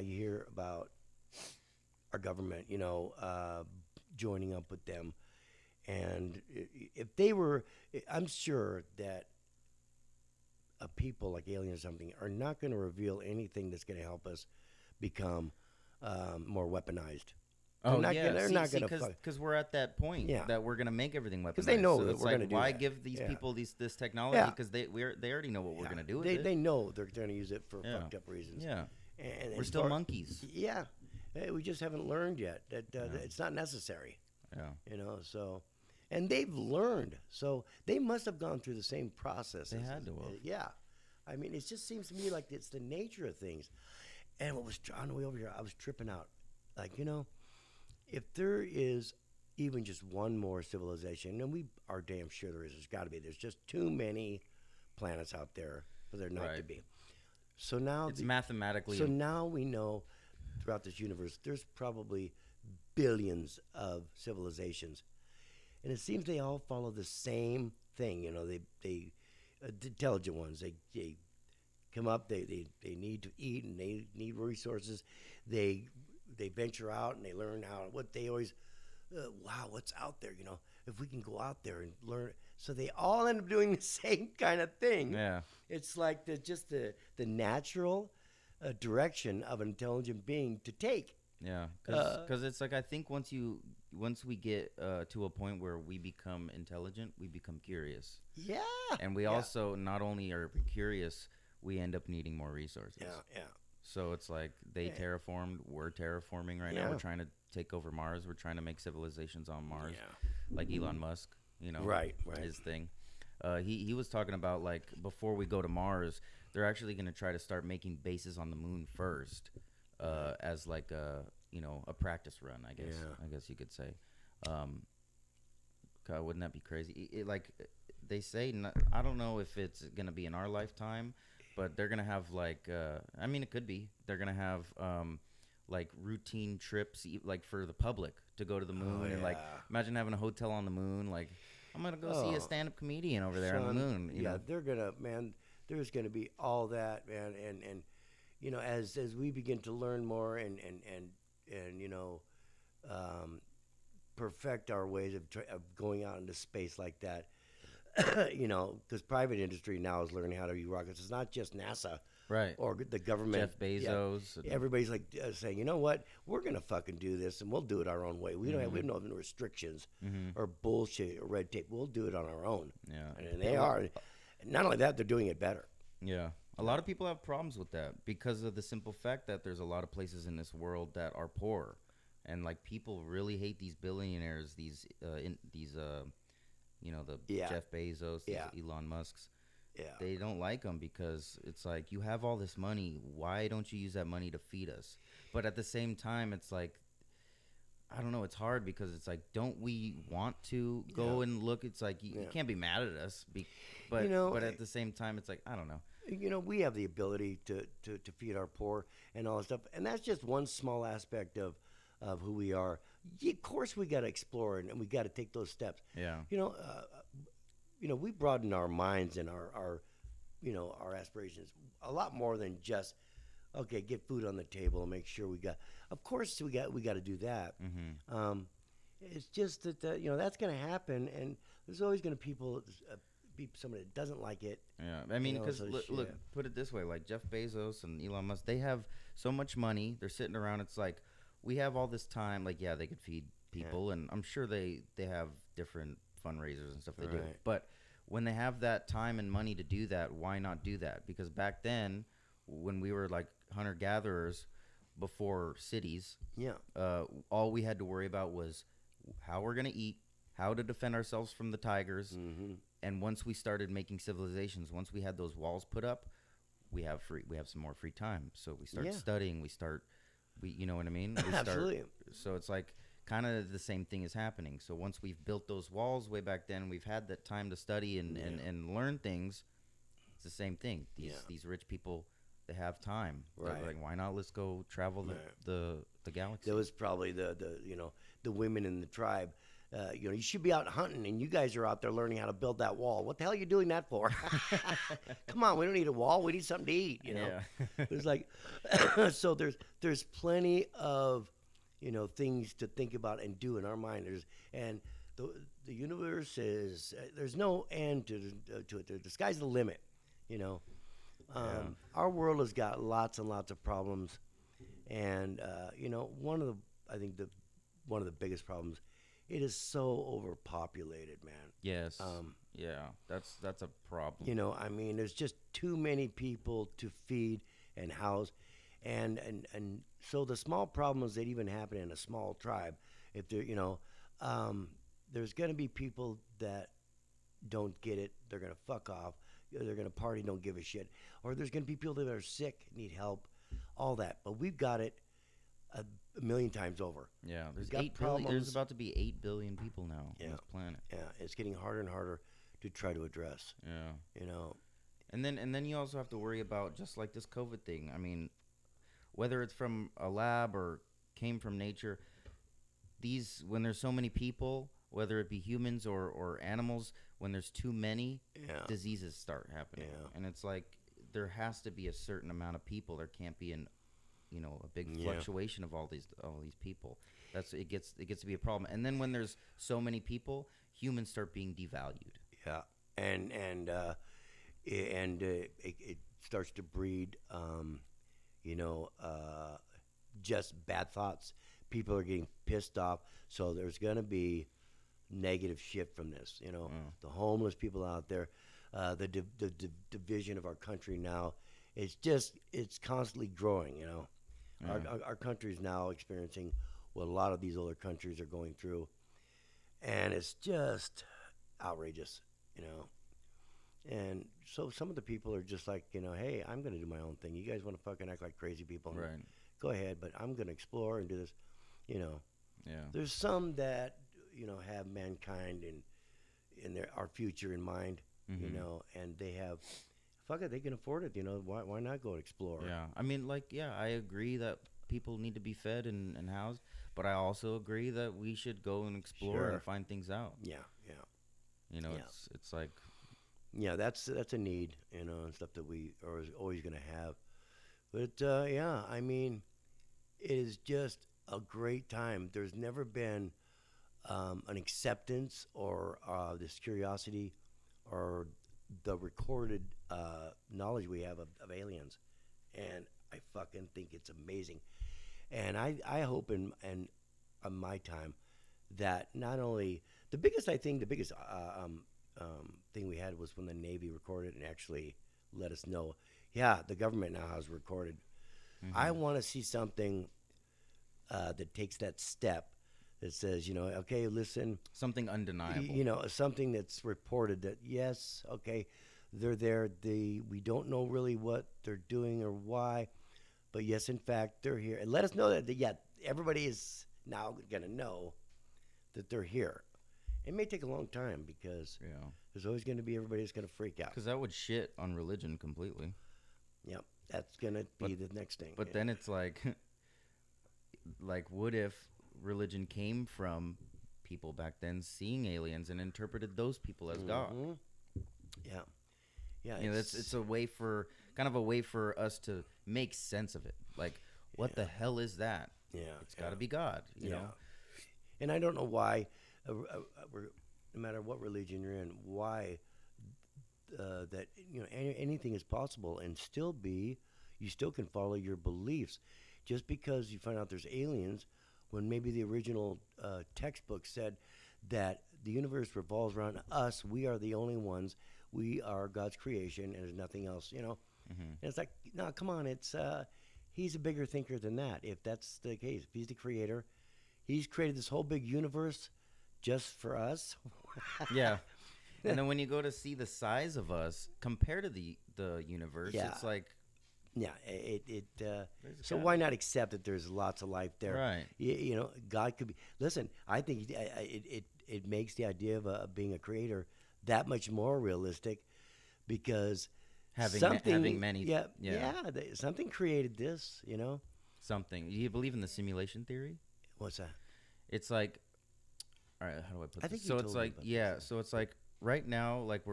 B: you hear about our government, joining up with them, and if they were, I'm sure that people like aliens or something are not going to reveal anything that's going to help us become more weaponized.
A: Oh
B: not
A: yeah,
B: gonna- they're not gonna fuck-
A: because we're at that point
B: Yeah.
A: that we're gonna make everything weaponized.
B: 'Cause they know
A: so
B: that
A: it's
B: we're
A: like,
B: gonna do
A: why
B: that.
A: give these
B: Yeah.
A: people this technology?
B: Yeah.
A: Because they already know what we're gonna do with
B: they,
A: it.
B: They know they're going to use it for
A: Yeah.
B: fucked up reasons.
A: Yeah,
B: And
A: we're still monkeys.
B: Yeah, we just haven't learned yet that it's not necessary.
A: Yeah,
B: So, and they've learned, so they must have gone through the same process.
A: They had to have.
B: Yeah, I mean, it just seems to me like it's the nature of things. And what was on the way over here, I was tripping out. Like, if there is even just one more civilization, and we are damn sure there is. There's got to be. There's just too many planets out there for there not to
A: Right.
B: be. So now
A: it's mathematically.
B: so now we know throughout this universe there's probably billions of civilizations, and it seems they all follow the same thing. They the intelligent ones. They come up. They need to eat and they need resources. They venture out and they learn what they always. Wow, what's out there? If we can go out there and learn. So they all end up doing the same kind of thing.
A: yeah,
B: It's like the natural direction of an intelligent being to take.
A: yeah, because it's like I think once you once we get to a point where we become intelligent, we become curious,
B: Yeah.
A: and we
B: Yeah.
A: also not only are curious, we end up needing more resources.
B: Yeah. Yeah.
A: So it's like they
B: Yeah.
A: terraformed, we're terraforming right now.
B: Yeah.
A: We're trying to take over Mars. We're trying to make civilizations on Mars,
B: Yeah.
A: like Elon Musk,
B: Right. Right.
A: his thing. He was talking about like before we go to Mars, they're actually going to try to start making bases on the moon first, as like a practice run. I guess.
B: Yeah.
A: I guess you could say. God, wouldn't that be crazy? Like they say, I don't know if it's going to be in our lifetime, but they're going to have like. I mean, it could be. They're going to have like routine trips, like for the public to go to the moon, and like imagine having a hotel on the moon, like. I'm gonna go see a stand-up comedian over there on the moon. You know?
B: They're gonna, man. There's gonna be all that, man, and as we begin to learn more and perfect our ways of going out into space like that, because private industry now is learning how to use rockets. It's not just NASA,
A: Right.
B: or the government.
A: Jeff Bezos.
B: Yeah, everybody's like saying, you know what, we're gonna fucking do this, and we'll do it our own way. We don't have no restrictions or bullshit or red tape. We'll do it on our own.
A: Yeah.
B: And they are. Not only that, they're doing it better.
A: Yeah. A lot of people have problems with that because of the simple fact that there's a lot of places in this world that are poor, and like people really hate these billionaires, the Jeff Bezos, these Elon Musks.
B: Yeah.
A: They don't like them because it's like, you have all this money. Why don't you use that money to feed us? But at the same time, it's like, I don't know. It's hard because it's like, don't we want to go and look? It's like, you can't be mad at us. But at the same time, it's like, I don't know.
B: We have the ability to feed our poor and all that stuff. And that's just one small aspect of who we are. Of course, we got to explore and we got to take those steps.
A: Yeah.
B: We broaden our minds and our aspirations a lot more than just, okay, get food on the table and make sure we got. Of course, we got to do that.
A: Mm-hmm.
B: It's just that that's going to happen, and there's always going to be somebody that doesn't like it.
A: Yeah, I mean, because look, put it this way: like Jeff Bezos and Elon Musk, they have so much money. They're sitting around. It's like, we have all this time. Like, yeah, they could feed people, and I'm sure they have different fundraisers and stuff they do. But when they have that time and money to do that, why not do that? Because back then, when we were like hunter-gatherers before cities, all we had to worry about was how we're going to eat, how to defend ourselves from the tigers. And once we started making civilizations, once we had those walls put up, we have some more free time. So we start studying, you know what I mean?
B: Absolutely.
A: So it's like kind of the same thing is happening. So once we've built those walls way back then, we've had that time to study and learn things. It's the same thing. These rich people, they have time.
B: Right.
A: They're like, why not? Let's go travel the galaxy.
B: There was probably the women in the tribe. You should be out hunting, and you guys are out there learning how to build that wall. What the hell are you doing that for? Come on, we don't need a wall. We need something to eat.
A: Yeah.
B: It's like, so there's plenty of things to think about and do in our mind. And the universe is there's no end to it. The sky's the limit. Our world has got lots and lots of problems, and one of the biggest problems. It is so overpopulated, man.
A: Yes. That's a problem.
B: There's just too many people to feed and house, and so the small problems that even happen in a small tribe, if they're there's going to be people that don't get it. They're going to fuck off. They're going to party, don't give a shit, or there's going to be people that are sick, need help, all that. But we've got it a million times over.
A: Yeah, there's about to be 8 billion people now on this planet.
B: Yeah, it's getting harder and harder to try to address.
A: Yeah. And then you also have to worry about, just like this COVID thing. I mean, whether it's from a lab or came from nature, when there's so many people, whether it be humans or animals, when there's too many, diseases start happening. Yeah. And it's like, there has to be a certain amount of people. There can't be a big fluctuation of all these people. It gets to be a problem. And then when there's so many people, humans start being devalued.
B: Yeah, and it starts to breed, just bad thoughts, people are getting pissed off. So there's going to be negative shit from this. The homeless people out there, the division of our country now, it's constantly growing. Our country is now experiencing what a lot of these other countries are going through, and it's just outrageous. And so some of the people are just like, hey, I'm going to do my own thing. You guys want to fucking act like crazy people?
A: Right.
B: Go ahead, but I'm going to explore and do this.
A: Yeah.
B: There's some that have mankind in our future in mind.
A: Mm-hmm.
B: And they have, fuck it, they can afford it. Why not go explore?
A: Yeah. I mean, I agree that people need to be fed and housed, but I also agree that we should go and explore and find things out.
B: Yeah.
A: It's like.
B: Yeah, that's a need, and stuff that we are always going to have. But I mean, it is just a great time. There's never been an acceptance or this curiosity or the recorded knowledge we have of aliens, and I fucking think it's amazing. And I hope in my time that not only the biggest thing we had was when the Navy recorded and actually let us know, yeah, the government now has recorded. Mm-hmm. I want to see something that takes that step that says, okay, listen.
A: Something undeniable.
B: Something that's reported that, yes, okay, they're there. We don't know really what they're doing or why, but yes, in fact, they're here. And let us know that, everybody is now going to know that they're here. It may take a long time because there's always going to be everybody that's going to freak out.
A: Because that would shit on religion completely.
B: Yep, that's going to be the next thing.
A: But then it's like, what if religion came from people back then seeing aliens and interpreted those people as God?
B: Yeah. Yeah.
A: It's a way for us to make sense of it. Like, what the hell is that?
B: Yeah.
A: It's got to be God, you know?
B: And I don't know why. No matter what religion you're in, why that anything is possible and you still can follow your beliefs. Just because you find out there's aliens, when maybe the original textbook said that the universe revolves around us, we are the only ones, we are God's creation, and there's nothing else. Mm-hmm. And it's like, no, come on, he's a bigger thinker than that. If that's the case, if he's the creator, he's created this whole big universe just for us.
A: Yeah. And then when you go to see the size of us compared to the universe, it's like,
B: so why not accept that there's lots of life there?
A: Right.
B: God could be. Listen, I think it makes the idea of being a creator that much more realistic, because
A: having many.
B: Something created this.
A: Something. Do you believe in the simulation theory?
B: What's that?
A: It's like, all right, how do I put this?
B: So it's like,
A: so it's like right now, like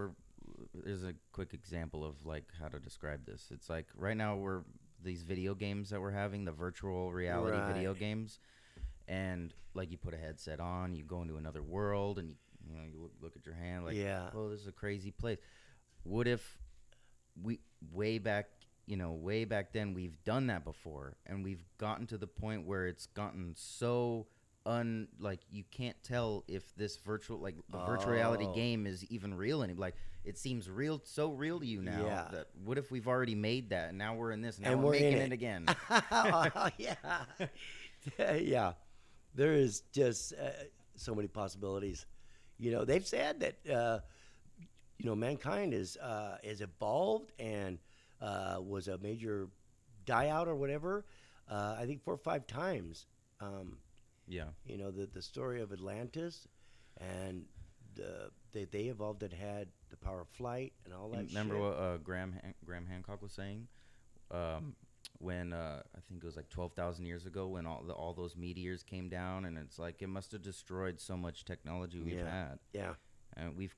A: there's a quick example of like how to describe this. It's like right now these video games that we're having, the virtual reality video games, and like you put a headset on, you go into another world, and you look at your hand like, oh, this is a crazy place. What if way back then we've done that before, and we've gotten to the point where it's gotten so like you can't tell if this virtual reality game is even real anymore. Like it seems so real to you now.
B: Yeah.
A: That what if we've already made that and now we're in this and we're making it again?
B: Yeah. There is just so many possibilities. They've said that mankind is evolved and was a major die out or whatever. I think 4 or 5 times. The story of Atlantis, and they evolved and had the power of flight and all that.
A: Remember what Graham Hancock was saying when I think it was like 12,000 years ago when all those meteors came down, and it's like it must have destroyed so much technology we've had.
B: Yeah,
A: and we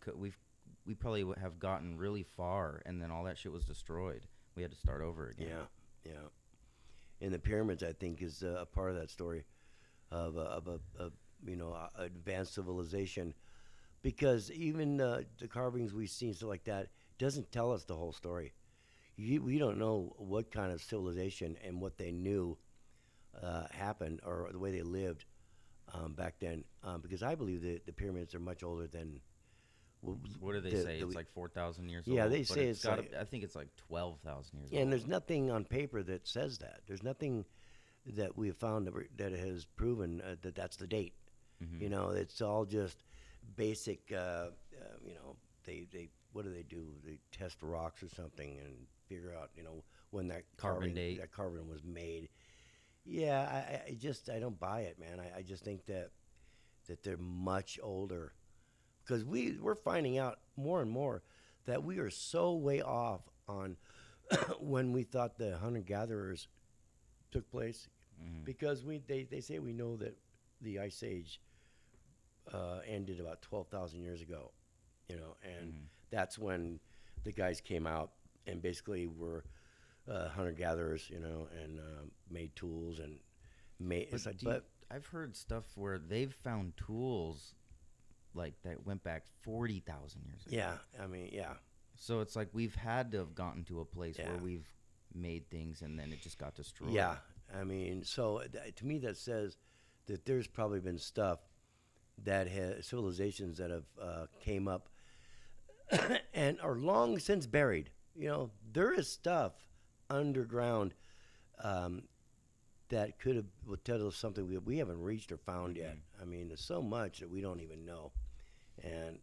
A: probably have gotten really far, and then all that shit was destroyed. We had to start over again.
B: Yeah. And the pyramids, I think, is a part of that story. Of advanced civilization, because even the carvings we've seen, stuff like that, doesn't tell us the whole story. We don't know what kind of civilization and what they knew happened or the way they lived back then. Because I believe that the pyramids are much older than.
A: What do they say? It's like 4,000 years old.
B: Yeah, they
A: but
B: say it's
A: gotta,
B: like,
A: I think it's like 12,000 years
B: and
A: old.
B: there's nothing on paper that says that. There's nothing that we have found that has proven that that's the date.
A: Mm-hmm.
B: You know, it's all just basic. You know, they what do they do? They test rocks or something and figure out when that
A: Carbon date.
B: that carbon was made. Yeah, I don't buy it, man. I just think that they're much older because we're finding out more and more that we are so way off on when we thought the hunter gatherers took place, because they say we know that the ice age ended about 12,000 years ago, and that's when the guys came out and basically were hunter gatherers, and made tools and made. It's like, but
A: I've heard stuff where they've found tools like that went back 40,000 years ago.
B: yeah, I mean, yeah.
A: So it's like we've had to have gotten to a place
B: Yeah.
A: where we've made things and then it just got destroyed.
B: Yeah, I mean, so to me that says that there's probably been stuff that civilizations that have came up and are long since buried. There is stuff underground that will tell us something we haven't reached or found yet. I mean, there's so much that we don't even know, and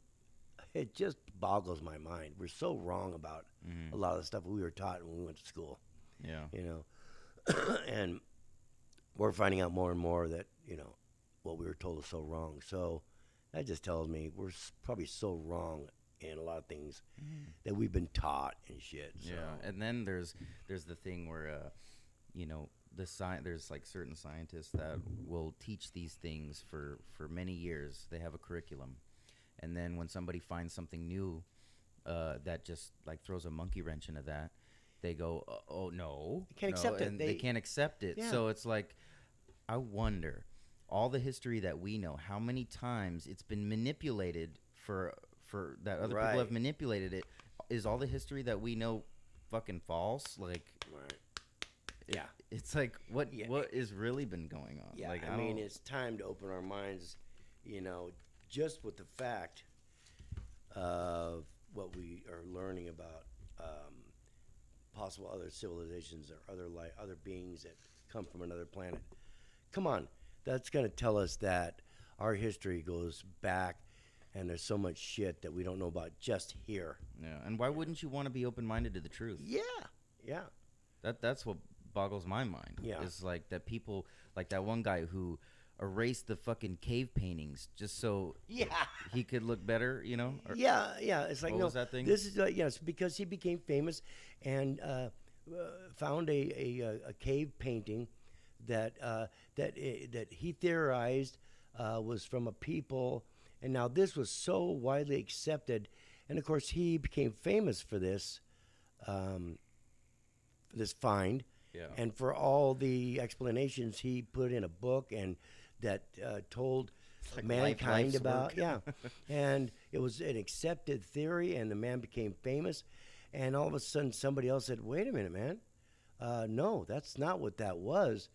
B: it just boggles my mind. We're so wrong about a lot of the stuff we were taught when we went to school.
A: Yeah.
B: And we're finding out more and more that what we were told is so wrong. So that just tells me we're probably so wrong in a lot of things that we've been taught and shit. So.
A: Yeah, and then there's the thing where there's like certain scientists that will teach these things for many years. They have a curriculum, and then when somebody finds something new that just like throws a monkey wrench into that, they go, oh no,
B: they can't accept it.
A: And they can't accept it.
B: Yeah.
A: So it's like, I wonder, all the history that we know, how many times it's been manipulated for that other people have manipulated it. Is all the history that we know fucking false? Like,
B: right.
A: Yeah, it's like what has really been going on?
B: Yeah,
A: like,
B: I mean, it's time to open our minds, just with the fact of what we are learning about possible other civilizations or other beings that come from another planet. Come on, that's going to tell us that our history goes back, and there's so much shit that we don't know about just here.
A: Yeah, and why wouldn't you want to be open-minded to the truth?
B: Yeah.
A: That's what boggles my mind.
B: Yeah.
A: Is like that people, like that one guy who erased the fucking cave paintings just so he could look better, Or,
B: Yeah. It's like,
A: what
B: no,
A: was that thing?
B: This is it's because he became famous and found a cave painting that he theorized was from a people, and now this was so widely accepted, and of course he became famous for this find, and for all the explanations he put in a book and that told
A: like
B: mankind
A: life's
B: about
A: work.
B: And it was an accepted theory, and the man became famous, and all of a sudden somebody else said, wait a minute, man, no, that's not what that was.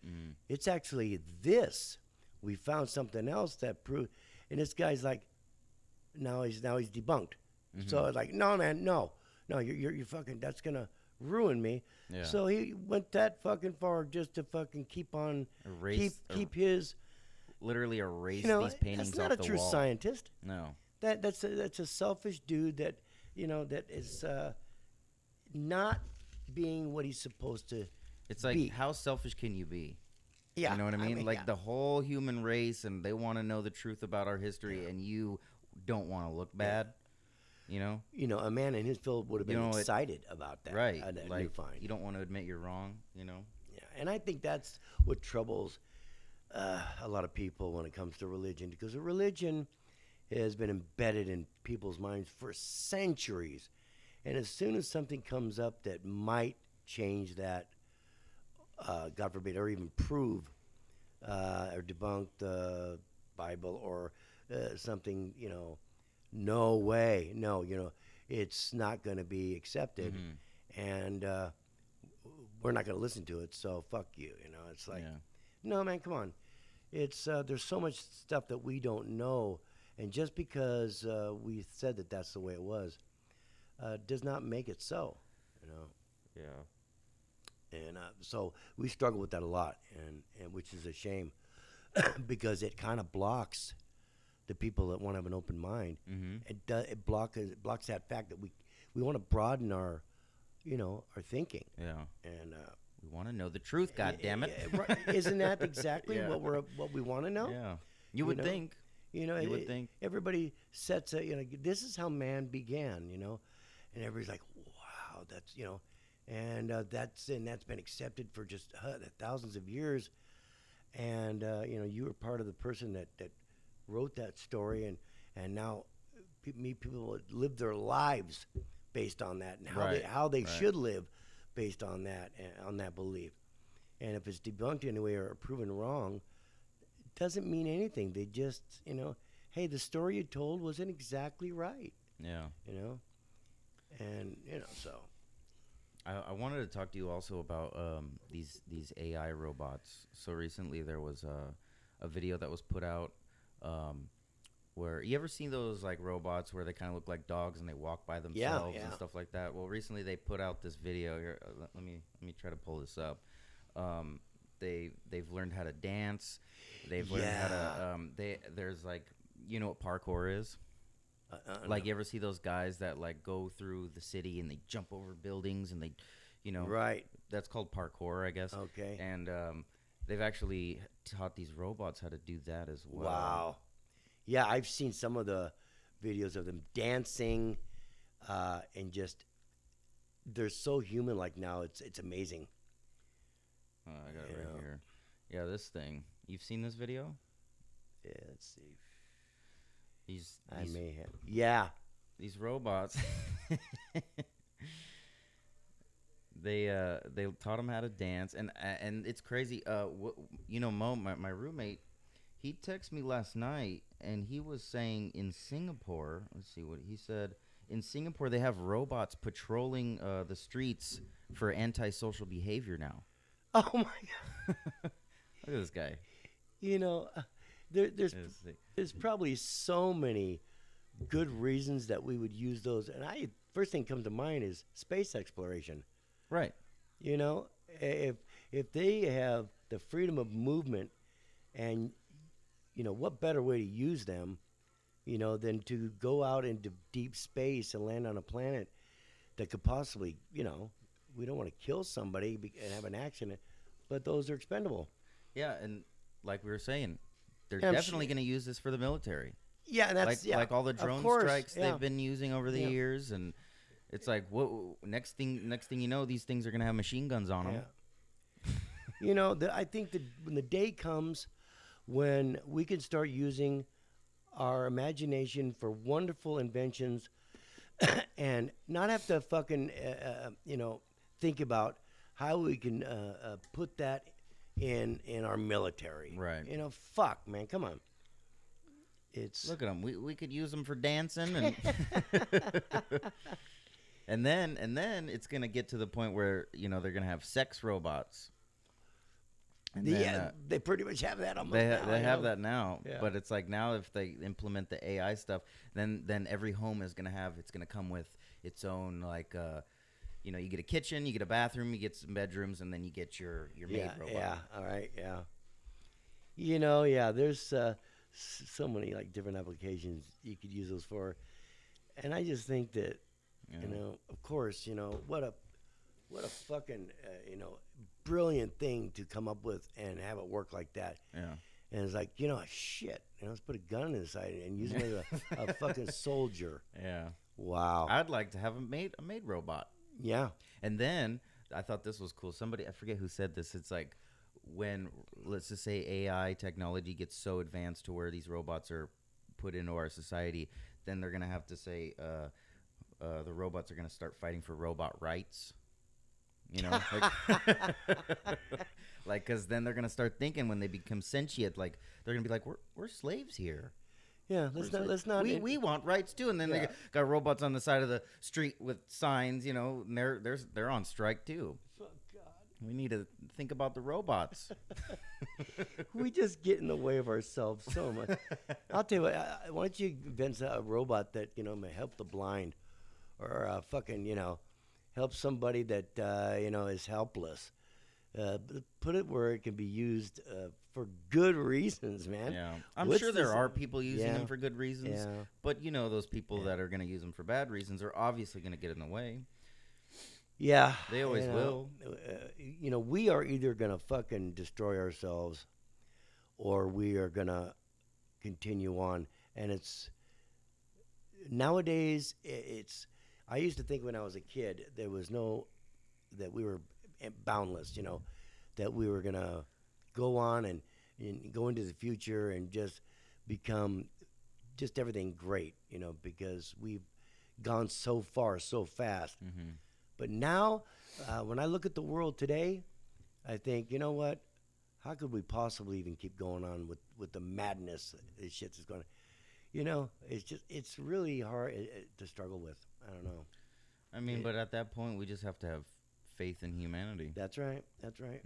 B: It's actually this. We found something else that proved, and this guy's like, now he's debunked. So it's like, no, man, no, you're fucking, that's gonna ruin me.
A: Yeah.
B: So he went that fucking far just to fucking keep on keep his
A: literally erase these paintings
B: that's not
A: off
B: a
A: the
B: true
A: wall.
B: scientist.
A: No.
B: That's a selfish dude that that is not being what he's supposed to.
A: It's like,
B: be.
A: how selfish can you be?
B: Yeah,
A: You know what I mean? Like
B: yeah.
A: the whole human race, and they want to know the truth about our history, and you don't want to look bad.
B: A man in his field would have been excited about that.
A: Right.
B: That
A: Like,
B: new find.
A: you don't want to admit you're wrong.
B: Yeah, and I think that's what troubles a lot of people when it comes to religion, because a religion has been embedded in people's minds for centuries, and as soon as something comes up that might change that, God forbid, or even prove or debunk the Bible or something, no way, no, it's not going to be accepted, and we're not going to listen to it. So fuck you, It's like, No, man, come on. It's there's so much stuff that we don't know, and just because we said that that's the way it was, does not make it so. You know,
A: Yeah.
B: and so we struggle with that a lot, and which is a shame because it kind of blocks the people that want to have an open mind.
A: Mm-hmm.
B: It blocks that fact that we want to broaden our, our thinking.
A: Yeah.
B: And
A: We want to know the truth. God damn it.
B: Isn't that exactly
A: Yeah.
B: what we want to know?
A: Yeah. You would
B: know?
A: think. You would think.
B: Everybody sets a, this is how man began, and everybody's like, wow, that's, and that's been accepted for just thousands of years. And, you were part of the person that wrote that story, and now people live their lives based on that, and how they
A: Right.
B: should live based on that belief. And if it's debunked anyway or proven wrong, it doesn't mean anything. They just, hey, the story you told wasn't exactly right,
A: Yeah.
B: and so.
A: I wanted to talk to you also about these AI robots. So recently there was a video that was put out where you ever seen those like robots where they kind of look like dogs and they walk by themselves
B: Yeah.
A: and stuff like that. Well, recently they put out this video here. Let me try to pull this up. They've learned how to dance. They've learned how to there's like, you know what parkour is? Like, you ever see those guys that like go through the city and they jump over buildings and they,
B: Right.
A: that's called parkour, I guess.
B: Okay.
A: And they've actually taught these robots how to do that as well.
B: Wow. Yeah, I've seen some of the videos of them dancing, and just they're so human-like now. It's amazing.
A: I got it right here. Yeah, this thing. You've seen this video?
B: Yeah, let's see. I
A: These
B: may have. Yeah.
A: these robots. They taught them how to dance, and it's crazy. Mo, my roommate, he texted me last night, and he was saying in Singapore. Let's see what he said. In Singapore, they have robots patrolling the streets for antisocial behavior now.
B: Oh my God.
A: Look at this guy.
B: There's probably so many good reasons that we would use those, and first thing comes to mind is space exploration.
A: Right.
B: If they have the freedom of movement, and what better way to use them, than to go out into deep space and land on a planet that could possibly, we don't want to kill somebody and have an accident, but those are expendable.
A: Yeah, and like we were saying, they're
B: Yeah, I'm
A: definitely going to use this for the military.
B: Yeah, and that's
A: like all the
B: of
A: drone
B: course,
A: strikes
B: yeah.
A: they've been using over the
B: Yeah.
A: years, and it's like, what next thing you know, these things are going to have machine guns on them.
B: Yeah. I think that when the day comes when we can start using our imagination for wonderful inventions and not have to fucking, think about how we can put that in our military.
A: Right.
B: Fuck, man, come on.
A: Look at them. We could use them for dancing, and and then it's gonna get to the point where they're gonna have sex robots. And
B: they pretty much have that almost.
A: They
B: now,
A: have that now,
B: Yeah.
A: but it's like now if they implement the AI stuff, then every home is gonna come with its own like you get a kitchen, you get a bathroom, you get some bedrooms, and then you get your maid robot.
B: Yeah, all right, yeah. There's so many like different applications you could use those for, and I just think that of course, what a fucking brilliant thing to come up with and have it work like that.
A: Yeah.
B: And it's like, shit, let's put a gun inside it and use it as a fucking soldier.
A: Yeah.
B: Wow.
A: I'd like to have a maid robot.
B: Yeah.
A: And then I thought this was cool. Somebody, I forget who said this. It's like when, let's just say AI technology gets so advanced to where these robots are put into our society, then they're going to have to say the robots are going to start fighting for robot rights. Like, because then they're going to start thinking when they become sentient, like, they're going to be like, we're slaves here.
B: Yeah, let's not.
A: We want rights too, and then they got robots on the side of the street with signs, and they're on strike too.
B: Oh, God.
A: We need to think about the robots.
B: We just get in the way of ourselves so much. I'll tell you what. Why don't you invent a robot that may help the blind, or fucking help somebody that is helpless. Put it where it can be used for good reasons, man.
A: Yeah, I'm
B: What's
A: sure there
B: this-
A: are people using
B: Yeah.
A: them for good reasons,
B: Yeah.
A: but those people
B: Yeah.
A: that are going to use them for bad reasons are obviously going to get in the way.
B: Yeah,
A: They always will.
B: We are either gonna fucking destroy ourselves, or we are gonna continue on. And it's nowadays. It's. I used to think when I was a kid there was that we were boundless. That we were gonna go on and go into the future and just become just everything great. Because we've gone so far so fast.
A: Mm-hmm.
B: But now, when I look at the world today, I think, you know what? How could we possibly even keep going on with the madness this shit is going to, it's really hard to struggle with. I don't know.
A: I mean, but at that point, we just have to have faith in humanity.
B: That's right. That's right.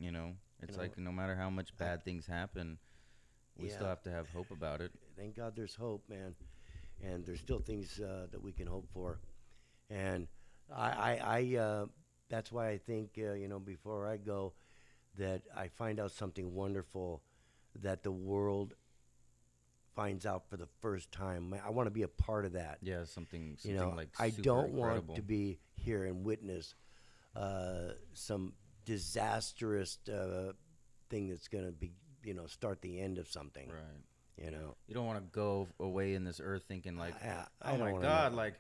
A: It's like no matter how much bad things happen, we still have to have hope about it.
B: Thank God there's hope, man. And there's still things that we can hope for. And I that's why I think, before I go, that I find out something wonderful that the world finds out for the first time. I want to be a part of that.
A: Yeah, something like
B: I
A: super
B: don't
A: incredible.
B: want to be here and witness some disastrous thing that's going to be, start the end of something.
A: Right.
B: You
A: don't want to go away in this earth thinking like,
B: I
A: oh
B: don't
A: my
B: wanna
A: God,
B: know.
A: like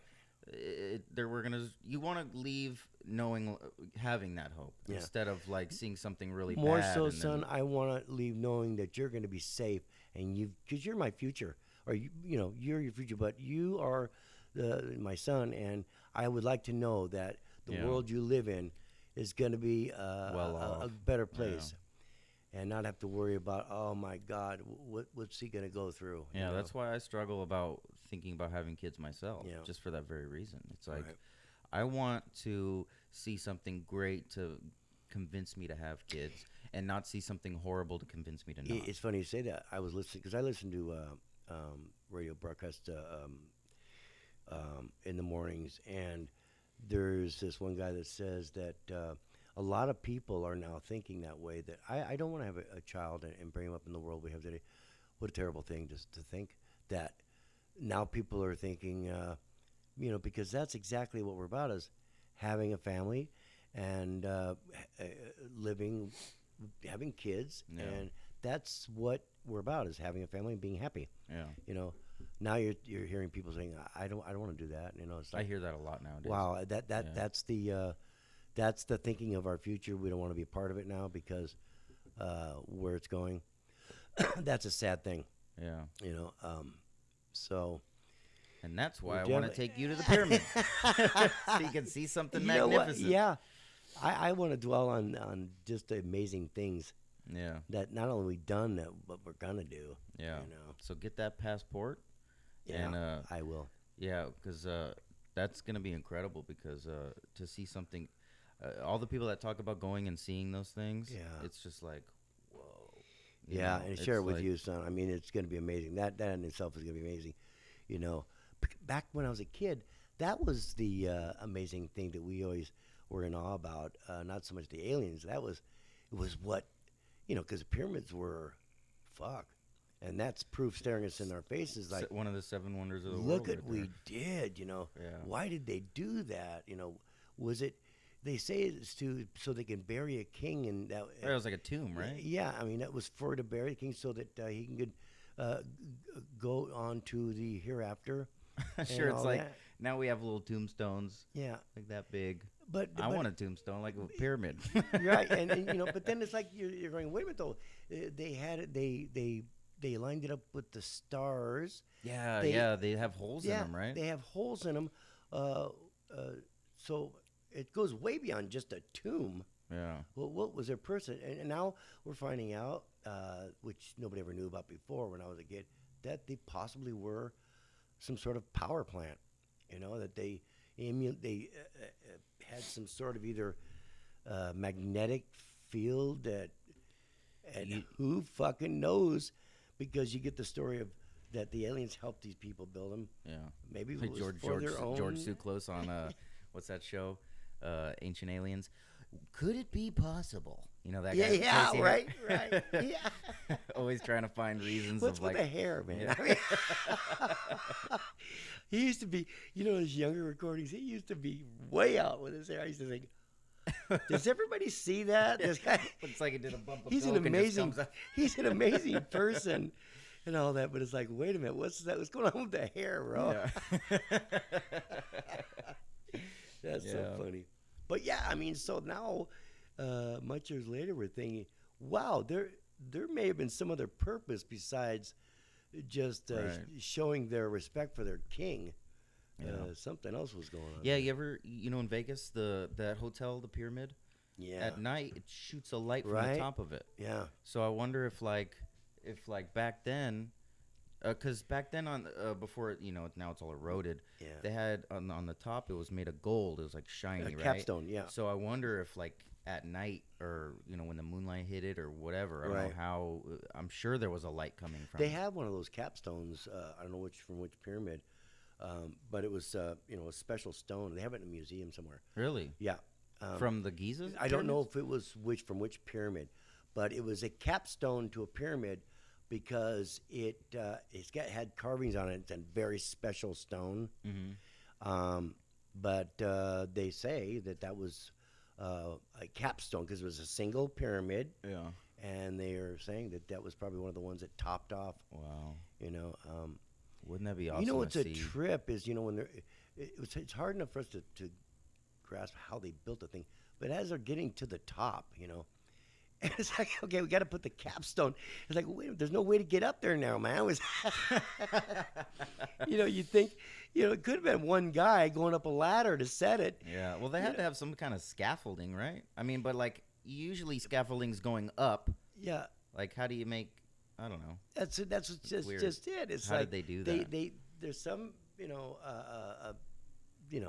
A: you want to leave knowing, having that hope
B: Yeah.
A: instead of like seeing something really
B: More
A: bad.
B: so,
A: and
B: son,
A: then-
B: I want to leave knowing that you're going to be safe, and because you're my future, or you're your future, but you are my son, and I would like to know that the
A: Yeah.
B: world you live in is going to be
A: Well
B: a
A: off.
B: better place, and not have to worry about, oh my God, what's he going to go through?
A: Yeah, that's why I struggle about thinking about having kids myself,
B: Yeah.
A: just for that very reason. It's like
B: Right.
A: I want to see something great to convince me to have kids, and not see something horrible to convince me to not.
B: It's funny you say that. I was listening because I listen to radio broadcast in the mornings, and there's this one guy that says that a lot of people are now thinking that way. That I don't want to have a child and bring him up in the world we have today. What a terrible thing just to think that now people are thinking, because that's exactly what we're about, is having a family and living, having kids,
A: Yeah.
B: and that's what we're about, is having a family and being happy.
A: Yeah,
B: Now you're hearing people saying, I don't want to do that. It's
A: I
B: like,
A: hear that a lot nowadays.
B: wow,
A: Yeah.
B: that's the thinking of our future. We don't want to be a part of it now because where it's going. That's a sad thing.
A: Yeah,
B: So
A: and that's why
B: We're
A: I want to
B: definitely-
A: take you to the pyramid so you can see something
B: you know what?
A: magnificent.
B: Yeah, I want to dwell on just the amazing things
A: Yeah,
B: that not only we've done, but we're gonna do.
A: yeah. So get that passport.
B: Yeah,
A: And,
B: I will.
A: Yeah, because that's gonna be incredible. Because to see something, all the people that talk about going and seeing those things,
B: Yeah.
A: it's just like, whoa.
B: Yeah, and share
A: it's
B: it with
A: like-
B: you, son. I mean, it's going to be amazing. That in itself is going to be amazing. Back when I was a kid, that was the amazing thing that we always were in awe about. Not so much the aliens. It was what, because the pyramids were, fuck, and that's proof staring us in our faces. Like,
A: One of the 7 wonders of the world.
B: look at
A: right
B: we
A: there.
B: did.
A: Yeah.
B: Why did they do that? Was it? They say it's so they can bury a king, and that
A: It was like a tomb, right?
B: yeah, I mean that was for to bury the king so that he can go on to the hereafter.
A: Sure,
B: and
A: it's
B: all
A: like
B: that.
A: now we have little tombstones
B: Yeah,
A: like that big.
B: but
A: I want a tombstone like a pyramid.
B: right, and but then it's like you're going, wait a minute though. They had it. They lined it up with the stars.
A: Yeah,
B: They-
A: they have holes in them, right?
B: They have holes in them, so it goes way beyond just a tomb.
A: Yeah.
B: Well, what was their person? And now we're finding out, which nobody ever knew about before when I was a kid, that they possibly were some sort of power plant. That they had some sort of either magnetic feel that, and
A: You-
B: who fucking knows? Because you get the story of that the aliens helped these people build them.
A: Yeah.
B: Maybe it
A: Like
B: was
A: George
B: for
A: George
B: their own.
A: George Suclose on what's that show? Ancient Aliens. Could it be possible? You know that
B: Yeah,
A: guy.
B: yeah,
A: Casey
B: right, right. Yeah.
A: Always trying to find reasons
B: What's
A: of
B: with
A: like
B: the hair, man?
A: Yeah.
B: I mean, he used to be, his younger recordings. He used to be way out with his hair. I used to think, does everybody see that? This guy,
A: Looks like he did a bump of
B: he's an
A: coke and just
B: amazing,
A: comes out.
B: he's an amazing person, and all that. But it's like, wait a minute, what's that? What's going on with the hair, bro?
A: Yeah.
B: That's so
A: Yeah.
B: funny. But yeah, I mean, so now, much years later, we're thinking, wow, there may have been some other purpose besides just
A: Right.
B: showing their respect for their king.
A: Yeah.
B: Something else was going on.
A: Yeah,
B: there.
A: you ever in Vegas, that hotel, the Pyramid,
B: Yeah.
A: at night it shoots a light from
B: Right.
A: the top of it.
B: Yeah.
A: So I wonder if back then, because back then before now it's all eroded.
B: Yeah.
A: They had on the top it was made of gold. It was like shiny, right?
B: Capstone. Yeah.
A: So I wonder if at night or when the moonlight hit it or whatever. I don't
B: Right.
A: know how. I'm sure there was a light coming from.
B: They
A: it.
B: have one of those capstones. I don't know from which pyramid, but it was a special stone. They have it in a museum somewhere.
A: Really
B: Yeah.
A: from the Gizas.
B: I don't know if it was from which pyramid, but it was a capstone to a pyramid because had carvings on it. It's a very special stone.
A: Mm-hmm.
B: But they say that was a capstone because it was a single pyramid,
A: Yeah.
B: and they are saying that was probably one of the ones that topped off.
A: Wow. Wouldn't that be awesome?
B: You know what's
A: to
B: a
A: see?
B: trip is when they're it's hard enough for us to grasp how they built the thing, but as they're getting to the top, and it's like, okay, we got to put the capstone. It's like, wait, there's no way to get up there now, man. It was, you think, it could have been one guy going up a ladder to set it.
A: Yeah. Well, they had to have some kind of scaffolding, right? I mean, but usually scaffolding's going up.
B: Yeah,
A: Like, how do you make? I don't know.
B: that's just
A: Weird.
B: just it. It's
A: How
B: like
A: did they do that?
B: There's some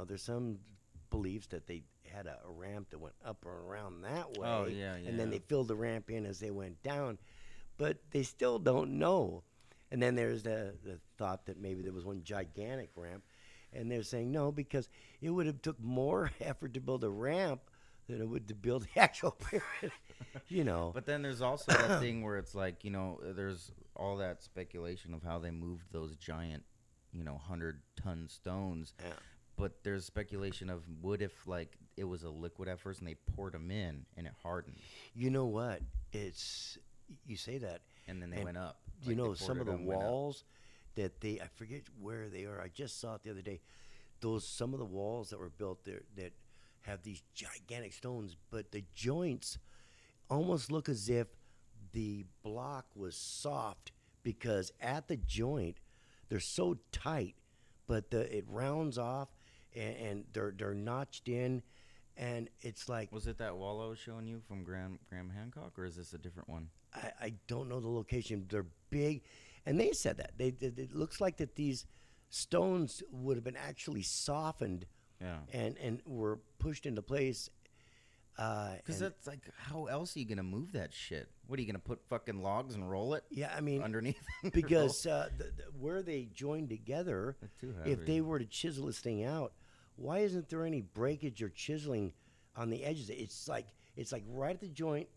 B: there's some beliefs that they had a ramp that went up or around that way.
A: Oh, yeah,
B: And then
A: yeah.
B: they filled the ramp in as they went down, but they still don't know. And then there's the thought that maybe there was one gigantic ramp, and they're saying no because it would have took more effort to build a ramp than it would to build the actual pyramid.
A: But then there's also that thing where it's like, there's all that speculation of how they moved those giant, 100-ton stones.
B: Yeah.
A: But there's speculation of what if it was a liquid at first and they poured them in and it hardened
B: You know what? You say that.
A: and then they
B: And
A: went up.
B: You
A: Like, they
B: know,
A: poured
B: some
A: it
B: of the
A: and went up.
B: walls that I forget where they are. I just saw it the other day. Some of the walls that were built there that have these gigantic stones, but the joints almost look as if the block was soft because at the joint they're so tight, but it rounds off and they're notched in, and it's like
A: Was it that wall I was showing you from Graham Hancock, or is this a different one?
B: I don't know the location. They're big, and they said that it looks like that these stones would have been actually softened
A: Yeah.
B: and were pushed into place.
A: Because
B: and-
A: that's how else are you gonna move that shit? What are you gonna put fucking logs and roll it
B: yeah, I mean,
A: underneath?
B: because where they joined together,
A: They're too
B: if
A: heavy.
B: they were to chisel this thing out, why isn't there any breakage or chiseling on the edges? It's like right at the joint,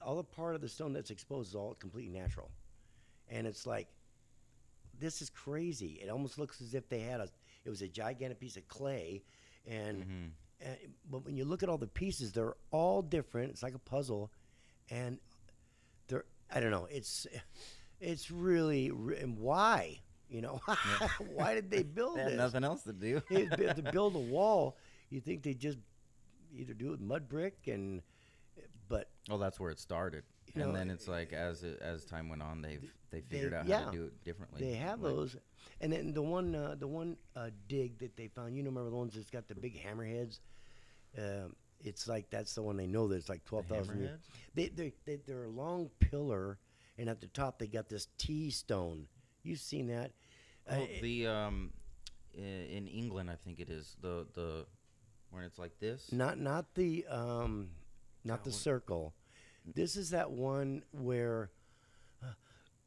B: all the part of the stone that's exposed is all completely natural, and it's like, this is crazy. It almost looks as if it was a gigantic piece of clay, and but when you look at all the pieces, they're all different. It's like a puzzle, and I don't know. It's really and why why did they build
A: They had
B: this?
A: nothing else to do.
B: To build a wall, you think they just either do it with mud brick but
A: Well, that's where it started,
B: You
A: and
B: know,
A: then it's like as time went on, they figured out
B: yeah,
A: how to do it differently.
B: they have
A: Like,
B: those, and then the one dig that they found. Remember the ones that's got the big hammerheads? It's like that's the one they know that it's like 12,000 years. They're a long pillar, and at the top they got this T stone. You've seen that?
A: Oh, in England, I think it is the when it's like this.
B: Not the not the
A: what-
B: circle. This is that one where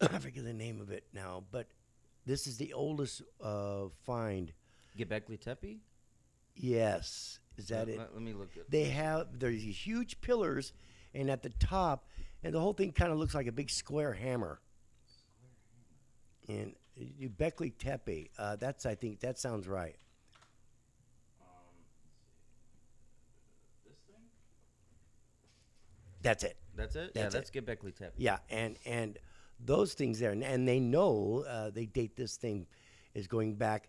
B: I forget the name of it now, but this is the oldest find.
A: Göbekli Tepe?
B: Yes, is that it?
A: Let me look at.
B: There's these huge pillars, and at the top, and the whole thing kind of looks like a big square hammer. And Göbekli Tepe, I think that sounds right.
A: This thing?
B: That's it.
A: That's it.
B: That's
A: That's Göbekli Tepe.
B: Yeah, and those things there, and they know they date this thing is going back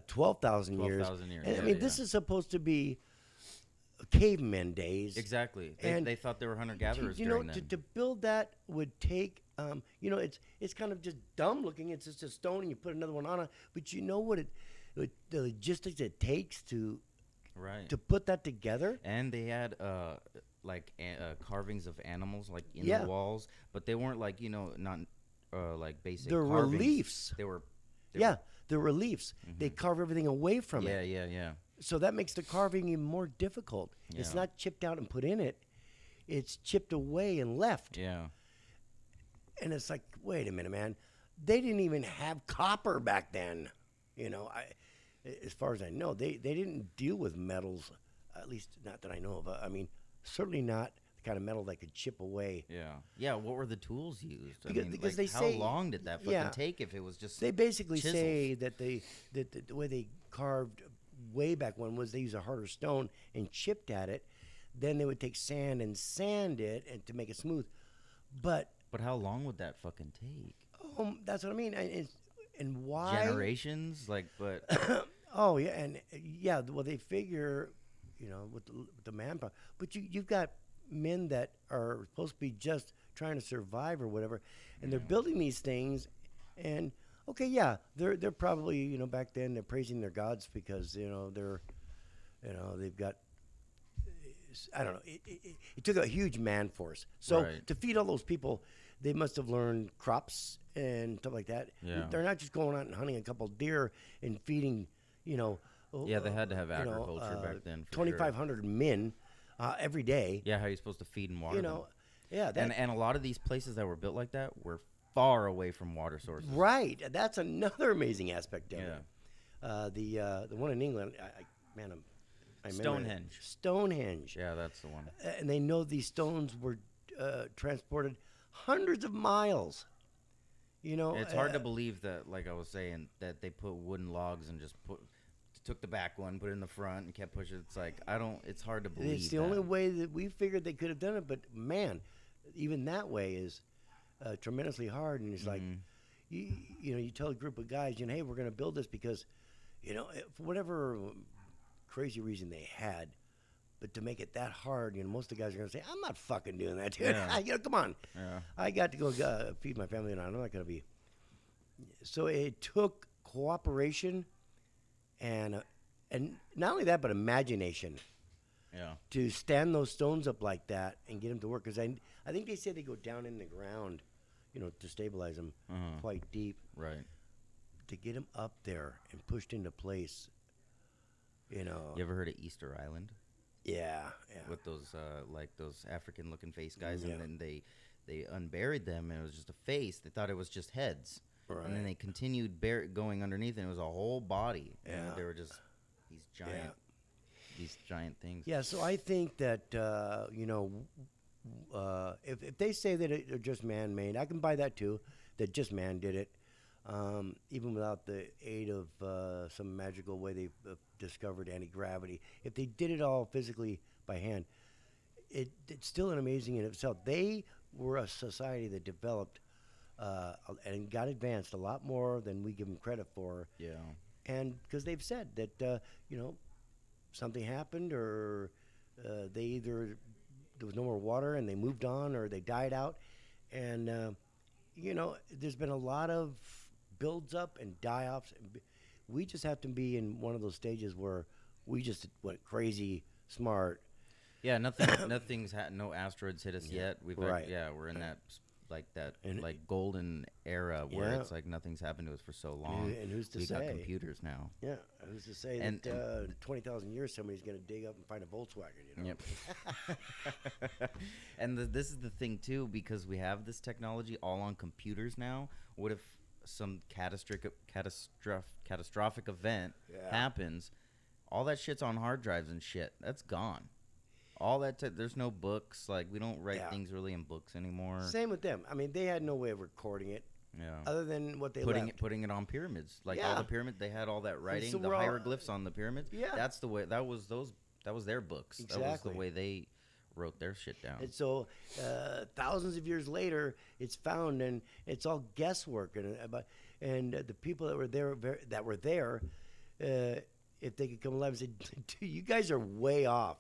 B: 12,000 years.
A: 12,000 years.
B: And,
A: Yeah,
B: I mean,
A: yeah.
B: this is supposed to be cavemen days.
A: Exactly.
B: And
A: They thought they were hunter gatherers
B: You know,
A: during then.
B: to build that would take, it's kind of just dumb looking. It's just a stone, and you put another one on it. But you know what the logistics it takes to
A: Right.
B: put that together.
A: And they had carvings of animals like in
B: Yeah.
A: the walls, but they weren't like not like basic.
B: They're
A: carvings.
B: reliefs.
A: They were.
B: The reliefs. They carve everything away from
A: Yeah,
B: it.
A: yeah.
B: So that makes the carving even more difficult. It's
A: Yeah.
B: not chipped out and put in it. It's chipped away and left.
A: Yeah.
B: And it's like, wait a minute, man. They didn't even have copper back then. As far as I know, they didn't deal with metals, at least not that I know of. I mean, certainly not the kind of metal that could chip away.
A: Yeah. What were the tools used?
B: Because they
A: how
B: say-
A: long did that fucking
B: yeah.
A: take if it was just?
B: They basically
A: chisels?
B: say that the way they carved way back when was they used a harder stone and chipped at it. Then they would take sand and sand it and to make it smooth. But
A: But how long would that fucking take?
B: that's what I mean. And why?
A: Generations, but
B: Oh yeah, and well they figure, with the manpower. But you've got men that are supposed to be just trying to survive or whatever, and they're building these things, and okay, yeah, they're probably back then they're praising their gods because they've got. I don't know. It took a huge man force. So
A: Right.
B: to feed all those people, they must have learned crops and stuff like that.
A: Yeah.
B: They're not just going out and hunting a couple deer and feeding,
A: yeah, they had to have agriculture back then. For
B: 2,500 men every day.
A: Sure. Yeah, how are you supposed to feed and water
B: You
A: them?
B: know, yeah,
A: And a lot of these places that were built like that were far away from water sources.
B: right. That's another amazing aspect of
A: Yeah.
B: it. The one in England, I remember it.
A: Stonehenge.
B: Stonehenge.
A: Yeah, that's the one.
B: And they know these stones were transported hundreds of miles.
A: It's hard to believe that, like I was saying, that they put wooden logs and just took the back one, put it in the front, and kept pushing. It's like it's hard to believe.
B: It's the only way that we figured they could have done it, but man, even that way is tremendously hard. And it's like, you tell a group of guys, hey, we're going to build this because, for whatever crazy reason they had, but to make it that hard, most of the guys are going to say, I'm not fucking doing that, dude.
A: Yeah.
B: Come on.
A: Yeah.
B: I got to go feed my family, and I'm not going to be. So it took cooperation and not only that, but imagination
A: Yeah.
B: to stand those stones up like that and get them to work. Because I think they say they go down in the ground, to stabilize them quite deep.
A: Right.
B: To get them up there and pushed into place,
A: You ever heard of Easter Island?
B: Yeah.
A: With those those African looking face guys,
B: Yeah.
A: and then they unburied them, and it was just a face. They thought it was just heads,
B: Right.
A: and then they continued going underneath, and it was a whole body.
B: Yeah.
A: They were just these giant things.
B: Yeah, so I think that if they say that they're just man-made, I can buy that too. That just man did it, even without the aid of some magical way they've discovered anti-gravity. If they did it all physically by hand, it's still an amazing in itself. They were a society that developed and got advanced a lot more than we give them credit for.
A: Yeah.
B: And because they've said that, something happened or they either, there was no more water and they moved on or they died out. And, there's been a lot of builds up and die-offs. We just have to be in one of those stages where we just went crazy smart.
A: Yeah, no asteroids hit us yet.
B: Right.
A: We're in that like that
B: And-
A: like golden era where
B: Yeah.
A: it's like nothing's happened to us for so long.
B: And who's to
A: We got
B: say?
A: computers now.
B: Yeah, who's to say
A: And-
B: that 20,000 years somebody's going to dig up and find a Volkswagen? You know.
A: Yep. And this is the thing too, because we have this technology all on computers now. What if some catastrophic event
B: Yeah.
A: happens? All that shit's on hard drives and shit. That's gone. All that there's no books. Like we don't write
B: Yeah.
A: things really in books anymore.
B: Same with them. I mean, they had no way of recording it
A: Yeah.
B: other than what they
A: Putting
B: left.
A: it on pyramids, like all
B: Yeah.
A: the pyramids, they had all that writing,
B: so
A: the
B: we're all-
A: hieroglyphs on the pyramids.
B: Yeah.
A: That's the way. That was their books. That was
B: Exactly.
A: the way they wrote their shit down.
B: And so, thousands of years later, it's found, and it's all guesswork. And the people that were there, if they could come alive and say, "Dude, you guys are way off.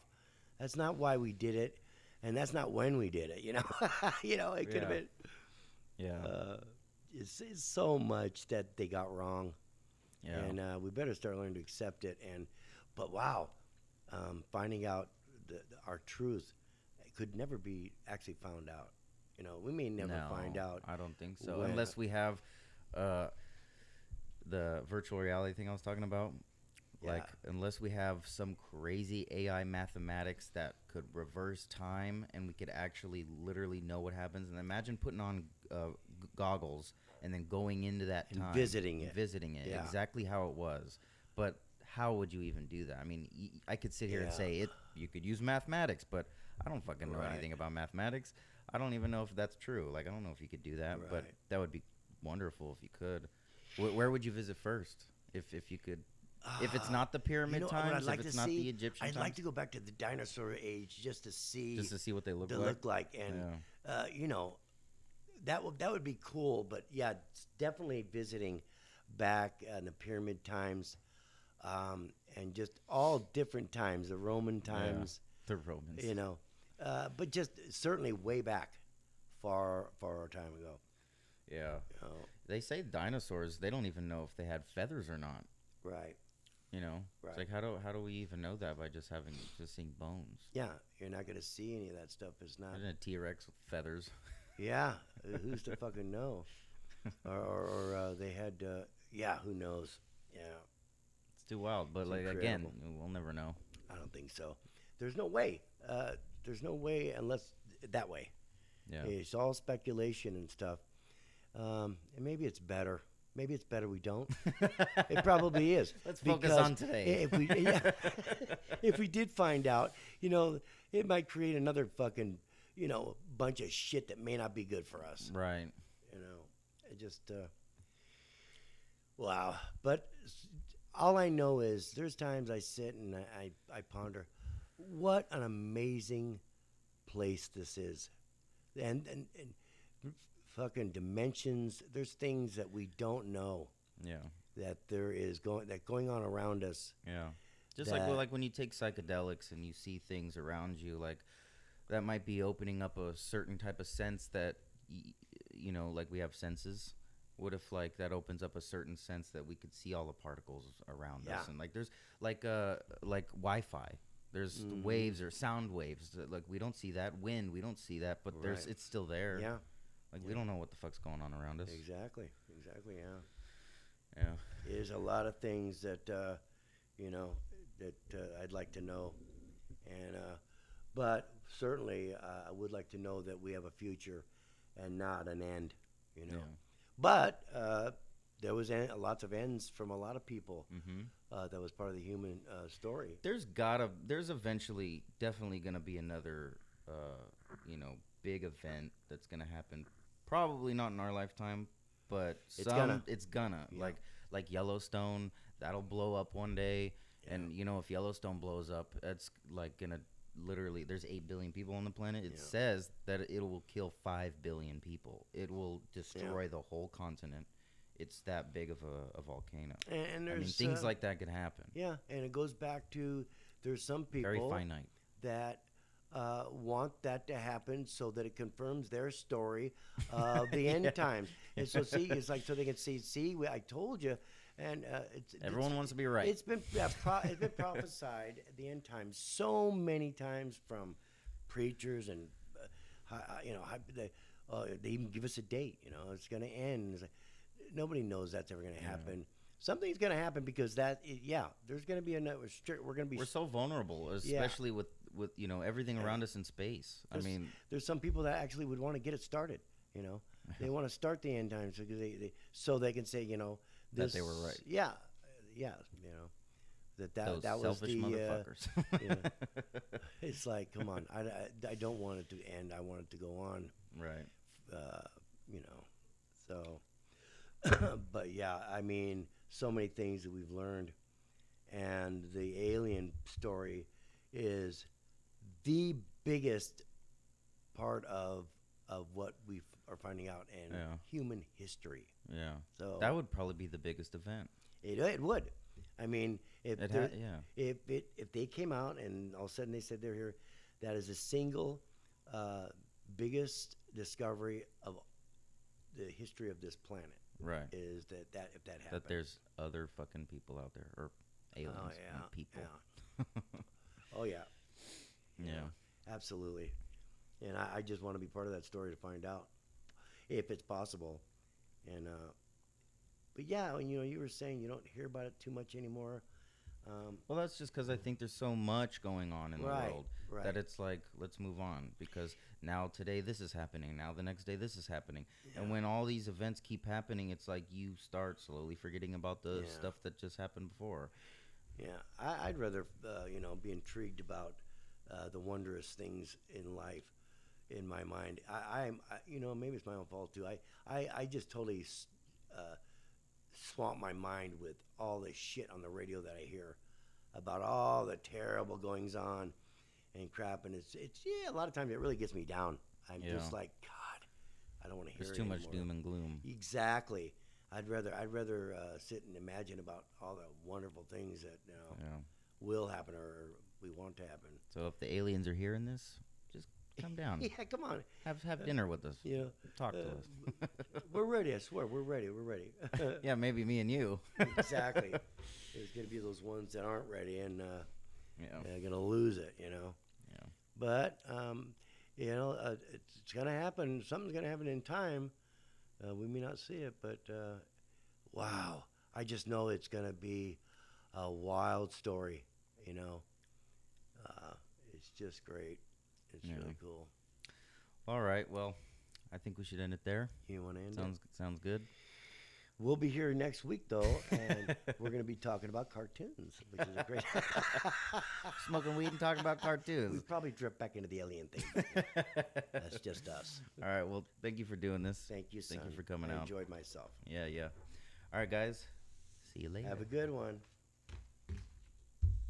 B: That's not why we did it, and that's not when we did it." You know, it could have
A: Yeah.
B: been.
A: Yeah.
B: It's so much that they got wrong,
A: Yeah.
B: and we better start learning to accept it. But wow, finding out our truth could never be actually found out. We may never
A: No,
B: find out.
A: I don't think so.
B: when-
A: Unless we have the virtual reality thing I was talking about. Like,
B: Yeah.
A: unless we have some crazy AI mathematics that could reverse time and we could actually literally know what happens. And imagine putting on goggles and then going into that
B: And
A: time.
B: visiting it.
A: Yeah. Exactly how it was. But how would you even do that? I mean, I could sit here and
B: Yeah.
A: say you could use mathematics, but I don't fucking know
B: Right.
A: anything about mathematics. I don't even know if that's true. Like, I don't know if you could do that, but
B: Right.
A: that would be wonderful if you could. Where would you visit first if you could? If it's not the pyramid
B: what
A: times,
B: I'd like
A: if it's
B: to
A: not
B: see?
A: the Egyptian
B: I'd
A: times,
B: like to go back to the dinosaur age just to see
A: what they look
B: they
A: like.
B: look like, and that would be cool. But yeah, it's definitely visiting back in the pyramid times, and just all different times, the Roman times,
A: The Romans.
B: but just certainly way back, far time ago.
A: Yeah.
B: You know,
A: They say dinosaurs, they don't even know if they had feathers or not.
B: right.
A: It's like how do we even know that by just seeing bones?
B: Yeah, you're not gonna see any of that stuff. It's not.
A: Imagine a T-Rex with feathers.
B: Yeah, who's to fucking know? Or they had. Yeah, who knows? Yeah,
A: It's too wild, but
B: It's
A: like
B: incredible.
A: again, we'll never know.
B: I don't think so. There's no way. There's no way unless that way.
A: Yeah.
B: It's all speculation and stuff. And maybe it's better. Maybe it's better we don't. It probably is.
A: Let's focus
B: Because
A: on today.
B: If we did find out, it might create another fucking, bunch of shit that may not be good for us.
A: Right.
B: It just, wow. But all I know is there's times I sit and I ponder, what an amazing place this is. And fucking dimensions. There's things that we don't know
A: Yeah.
B: that there is going on around us.
A: Yeah. Just
B: That-
A: like when you take psychedelics and you see things around you, like that might be opening up a certain type of sense that like we have senses. What if like that opens up a certain sense that we could see all the particles around us,
B: Yeah.
A: and like there's like Wi-Fi. There's
B: Mhm.
A: waves or sound waves. Like we don't see that. Wind, we don't see that, but
B: Right.
A: it's still there.
B: Yeah,
A: Like we don't know what the fuck's going on around us.
B: exactly. Yeah.
A: Yeah.
B: There's a lot of things that that I'd like to know, and but certainly I would like to know that we have a future and not an end.
A: Yeah.
B: But there was lots of ends from a lot of people.
A: Mm-hmm.
B: That was part of the human story.
A: There's eventually definitely gonna be another big event that's gonna happen. Probably not in our lifetime, but it's gonna.
B: Yeah.
A: Like Yellowstone, that'll blow up one day.
B: Yeah.
A: And if Yellowstone blows up, that's like gonna literally, there's 8 billion people on the planet. It
B: Yeah.
A: says that it will kill 5 billion people. It will destroy the whole continent. It's that big of a volcano.
B: And
A: I
B: there's
A: mean, things like that could happen.
B: yeah, and it goes back to there's some people
A: Very finite.
B: that want that to happen so that it confirms their story of the end times. And so it's like so they can see, I told you, and
A: Everyone wants to be right.
B: It's been it's been prophesied at the end times so many times from preachers and they even give us a date. You know, it's going to end. It's like, nobody knows that's ever going to happen. Something's going to happen because there's going to be we're going to be.
A: We're so vulnerable, especially with everything around us in space.
B: There's some people that actually would want to get it started. You know, they want to start the end times because they can say,
A: that they were right.
B: Yeah, you know.
A: Those
B: that was
A: selfish
B: the
A: motherfuckers.
B: It's like, come on, I don't want it to end. I want it to go on.
A: Right.
B: So, but yeah, I mean, so many things that we've learned, and the alien story is the biggest part of what we are finding out in human history.
A: Yeah.
B: So
A: that would probably be the biggest event.
B: It would. I mean, if they came out and all of a sudden they said they're here, that is the single biggest discovery of the history of this planet.
A: Right.
B: Is that if that happens.
A: That there's other fucking people out there, or aliens and people.
B: Yeah. Oh, yeah.
A: Yeah.
B: Absolutely. And I just want to be part of that story to find out if it's possible. And but yeah, you were saying you don't hear about it too much anymore.
A: Well, that's just because I think there's so much going on in the world
B: right.
A: that it's like, let's move on, because now today this is happening, now the next day this is happening. Yeah. And when all these events keep happening, it's like you start slowly forgetting about the stuff that just happened before.
B: Yeah, I'd rather be intrigued about the wondrous things in life. In my mind, I'm maybe it's my own fault too. I just totally swamp my mind with all the shit on the radio that I hear about all the terrible goings on and crap, and it's a lot of times it really gets me down. I'm just like, God, I don't want to hear it anymore.
A: There's too much doom and gloom.
B: Exactly. I'd rather sit and imagine about all the wonderful things that will happen or we want to happen.
A: So if the aliens are hearing this, just come down.
B: Yeah, come on.
A: Have dinner with us.
B: Yeah.
A: Talk to us.
B: We're ready, I swear. We're ready.
A: Yeah, maybe me and you.
B: Exactly. There's going to be those ones that aren't ready and they're going to lose it, Yeah. But, it's going to happen. Something's going to happen in time. We may not see it, but, wow. I just know it's going to be a wild story, It's just great. It's really cool.
A: All right. Well, I think we should end it there.
B: You want to end
A: it? Sounds good.
B: We'll be here next week, though, and we're going to be talking about cartoons, which is a great...
A: Smoking weed and talking about cartoons.
B: We probably drip back into the alien thing. That's just us.
A: All right. Well, thank you for doing this.
B: Thank you, son.
A: Thank you for coming out.
B: I enjoyed myself.
A: Yeah. All right, guys. See you later.
B: Have a good one.